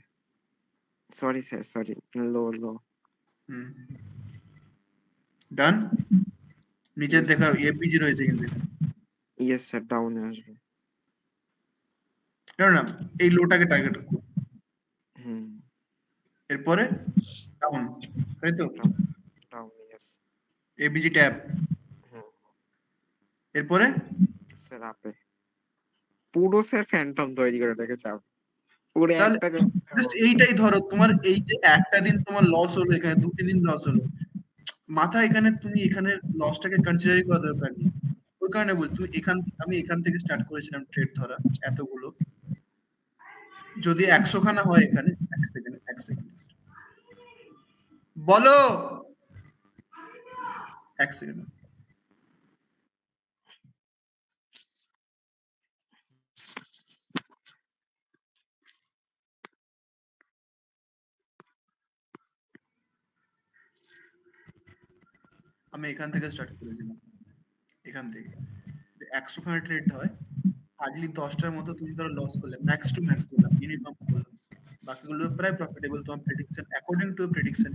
Sorry sir, sorry. Low low.
Done. নিচের
Yes,
দেখা এফবিজি রয়েছে কিন্তু এখানে।
ইয়েস স্যার, ডাউনে আসবে।
না না, এই লোটাকে টার্গেট করো।
হুম
এরপরে ডাউন, তাই তো?
Down down yes.
FBG tab.
হুম
এরপরে
স্যার আপে। পুরো স্যার ফ্যান্টম তৈরি করে রেখেছে আপ। পুরো
তাহলে
একটা
জাস্ট এইটাই ধরো, তোমার এই যে একটা দিন তোমার লস হলো, এখানে 2-3 দিন লস হলো, মাথা এখানে তুমি এখানে লসটাকে কনসিডারই করা দরকার নেই। ওই কারণে বলি, তুমি আমি এখান থেকে স্টার্ট করেছিলাম ট্রেড ধরা এতগুলো। যদি 100 খানা হয় এখানে, এক সেকেন্ড বলো, এক সেকেন্ড। আমি এখান থেকে স্টার্ট করেছিলাম, এখান থেকে 100 খানা ট্রেড হয়, হার্ডলি 10টার মতো তুমি ধরো লস করলে, ম্যাক্স টু ম্যাক্স করলাম, মিনিমাম করলাম, বাকিগুলো প্রায় প্রফিটেবল তোমার প্রেডিকশন, অ্যাকর্ডিং টু প্রেডিকশন।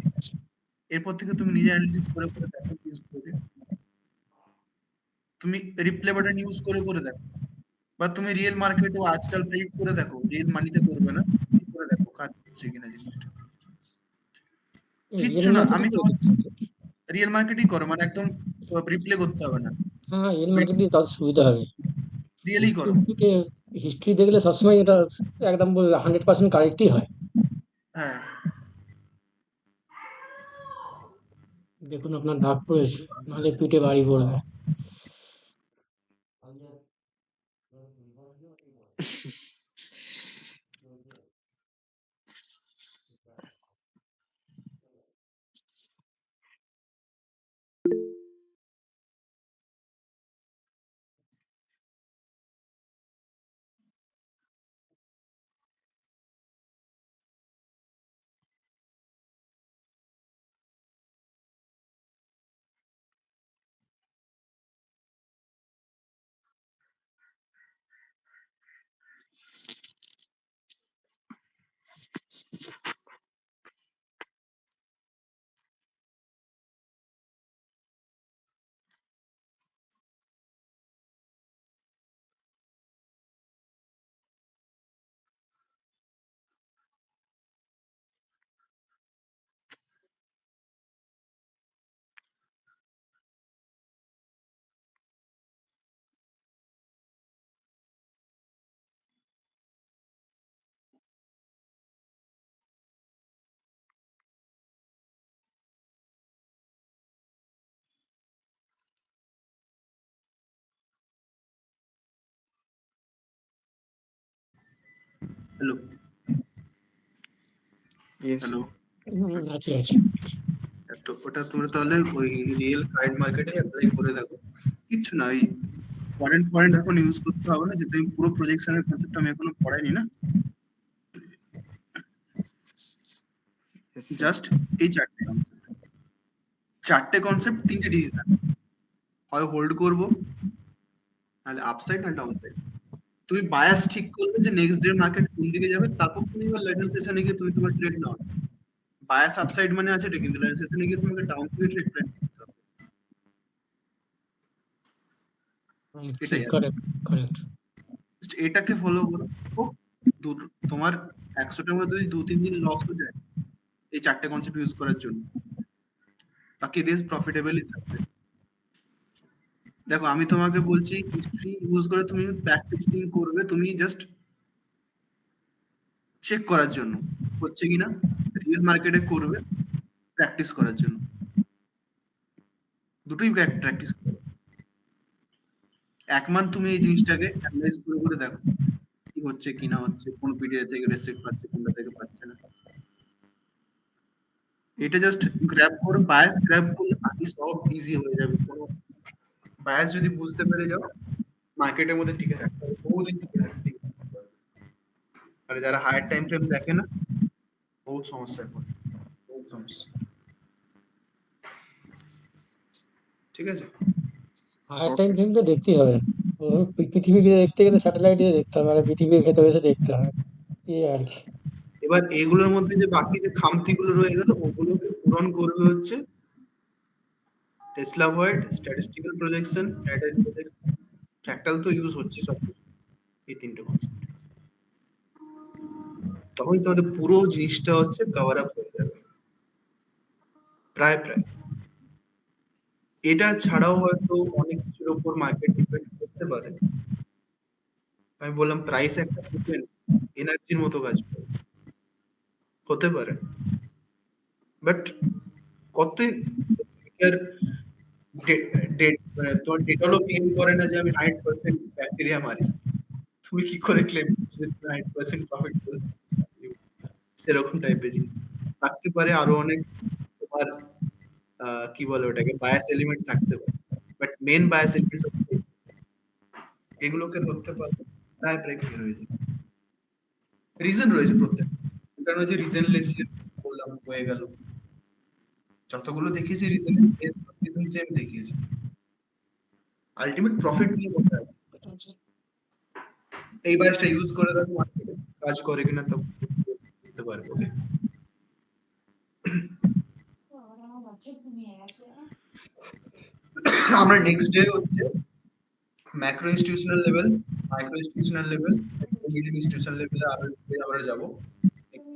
এরপর থেকে তুমি নিজে অ্যানালিসিস করে করে দেখো, ইউজ করে তুমি রিপ্লে বাটন ইউজ করে করে দেখো, বা তুমি রিয়েল মার্কেটও আজকাল প্রেডিক্ট করে দেখো, রিয়েল মানিতে করবে না, করে দেখো কাজ হচ্ছে কিনা জিনিসটা।
রিয়েল
কিচ্ছু না,
মার্কেটে
আমি
তো
তোমার রিয়েল মার্কেটই করো, মানে একদম রিপ্লে করতে হবে না,
হ্যাঁ, রিয়েল মার্কেটে তাদের সুবিধা হবে।
রিয়েলি করো।
হিস্ট্রির থেকে হিস্ট্রি দেখলে সবসময় এটা একদম 100% কারেক্টই হয়।
হ্যাঁ,
দেখুন আপনার ডাক পড়েছে, নাহলে পিঠে বাড়ি পড়বে।
Hello
yes.
হ্যালো।
আছে আছে।
তো ওটা তুমি তাহলে ওই রিয়েল কারেন্ট মার্কেটে অ্যাপ্লাই করে দেখো। কিচ্ছু না, ওই পয়েন্ট পয়েন্ট এখন ইউজ করতে হবে না, যেহেতু আমি পুরো প্রজেকশনের কনসেপ্ট আমি এখনো পড়াইনি না,
ইয়েস স্যার।
জাস্ট এই চারটে কনসেপ্ট, 3টে ডিসিশন, হয় হোল্ড করবো, নাহলে আপসাইড না ডাউন সাইড। তুমি বায়াস ঠিক করলে যে নেক্সট ডে মার্কেট কোন দিকে যাবে, তারপর তুমি এবার লেটার সেশনে গিয়ে তুমি তোমার ট্রেড নাও। বায়াস আপসাইড মানে আছে এটা, কিন্তু লেটার সেশনে গিয়ে তোমাকে ডাউন থেকে ট্রেড প্ল্যান করতে হবে।
ঠিক,
এটাই আছে।
Correct correct.
Just এটাকে ফলো করো। হোক তোমার 100টার মধ্যে যদি 2-3 দিন লস হয়ে যায় এই চারটে কনসেপ্ট ইউজ করার জন্য, বাকি দিস প্রফিটেবলই থাকবে। দেখো আমি তোমাকে বলছি হিস্ট্রি ইউজ করে তুমি ব্যাক টেস্টিং করবে, তুমি জাস্ট চেক করার জন্য, হচ্ছে কিনা রিয়েল মার্কেটে করবে প্র্যাকটিস করার জন্য, দুটোই প্র্যাকটিস করবে। 1 মান্থ তুমি এই জিনিসটাকে অ্যানালাইজ করে করে দেখো কি হচ্ছে কি না হচ্ছে, কোন পিরিয়ড থেকে রেস্ট্রিক্ট পাচ্ছে কোনটা থেকে পাচ্ছে না। এটা জাস্ট গ্র্যাব করো, বায়াস গ্র্যাব করলে বাকি সব ইজি হয়ে যাবে। কোনো বায়াস যদি বুঝতে পেরে যাও মার্কেটের মধ্যে টিকে থাকতে হবে, বহুদিন টিকে থাকতে হবে। আর যারা হায়ার টাইম ফ্রেম দেখে না বহুত সমস্যায় পড়ে, বহুত সমস্যা। ঠিক আছে,
হায়ার টাইম ফ্রেম তো দেখতেই হবে। ও পৃথিবীকে দেখতে গেলে স্যাটেলাইট দিয়ে দেখতে হবে, আর পৃথিবীর ভেতরে এসে দেখতে হবে, এই আর কি।
এবার এগুলোর মধ্যে যে বাকি যে খামতিগুলো রয়ে গেল ওগুলোকে পূরণ করবে হচ্ছে Tesla word, statistical projection, data projection, fractal তো ইউজ হচ্ছে সব, এই তিনটে কনসেপ্ট। তখন তোমাদের পুরো জিনিসটা হচ্ছে কভার আপ হয়ে যাবে প্রায় প্রায়। এটা ছাড়াও হয়তো অনেক কিছুর উপর মার্কেট ডিপেন্ড করতে পারে। আমি বললাম প্রাইস একটা ফ্রিকোয়েন্সি এনার্জির মতো কাজ করে, হতে পারে। বাট কতদিন আর মানে তোমার ডেটলও ক্লেম করে না যে আমি 100% ব্যাকটেরিয়া মারি, তুমি কি করে ক্লেম করছো যে তুমি 100% প্রফিট করছো? সেরকম টাইপের জিনিস থাকতে পারে, আরো অনেক তোমার কি বলে ওটাকে বায়াস এলিমেন্ট থাকতে পারে, বাট মেন বায়াস এলিমেন্ট হচ্ছে এগুলোকে ধরতে পারলে প্রায় প্রায় ক্লিয়ার হয়ে যায়। রিজন রয়েছে প্রত্যেক, কারণ হচ্ছে রিজনলেস বললাম হয়ে গেল, যতগুলো দেখিয়েছি রিজন সেম দেখিয়েছি, আলটিমেট প্রফিট নিয়ে কথা হবে। এই বায়াসটা ইউজ করে দেখো মার্কেটে কাজ করে কিনা তো বুঝতে পারবে। ওকে, আমরা নেক্সট ডে হচ্ছে macro institutional level, micro institutional level, medium institutional লেভেলে আমরা যাব।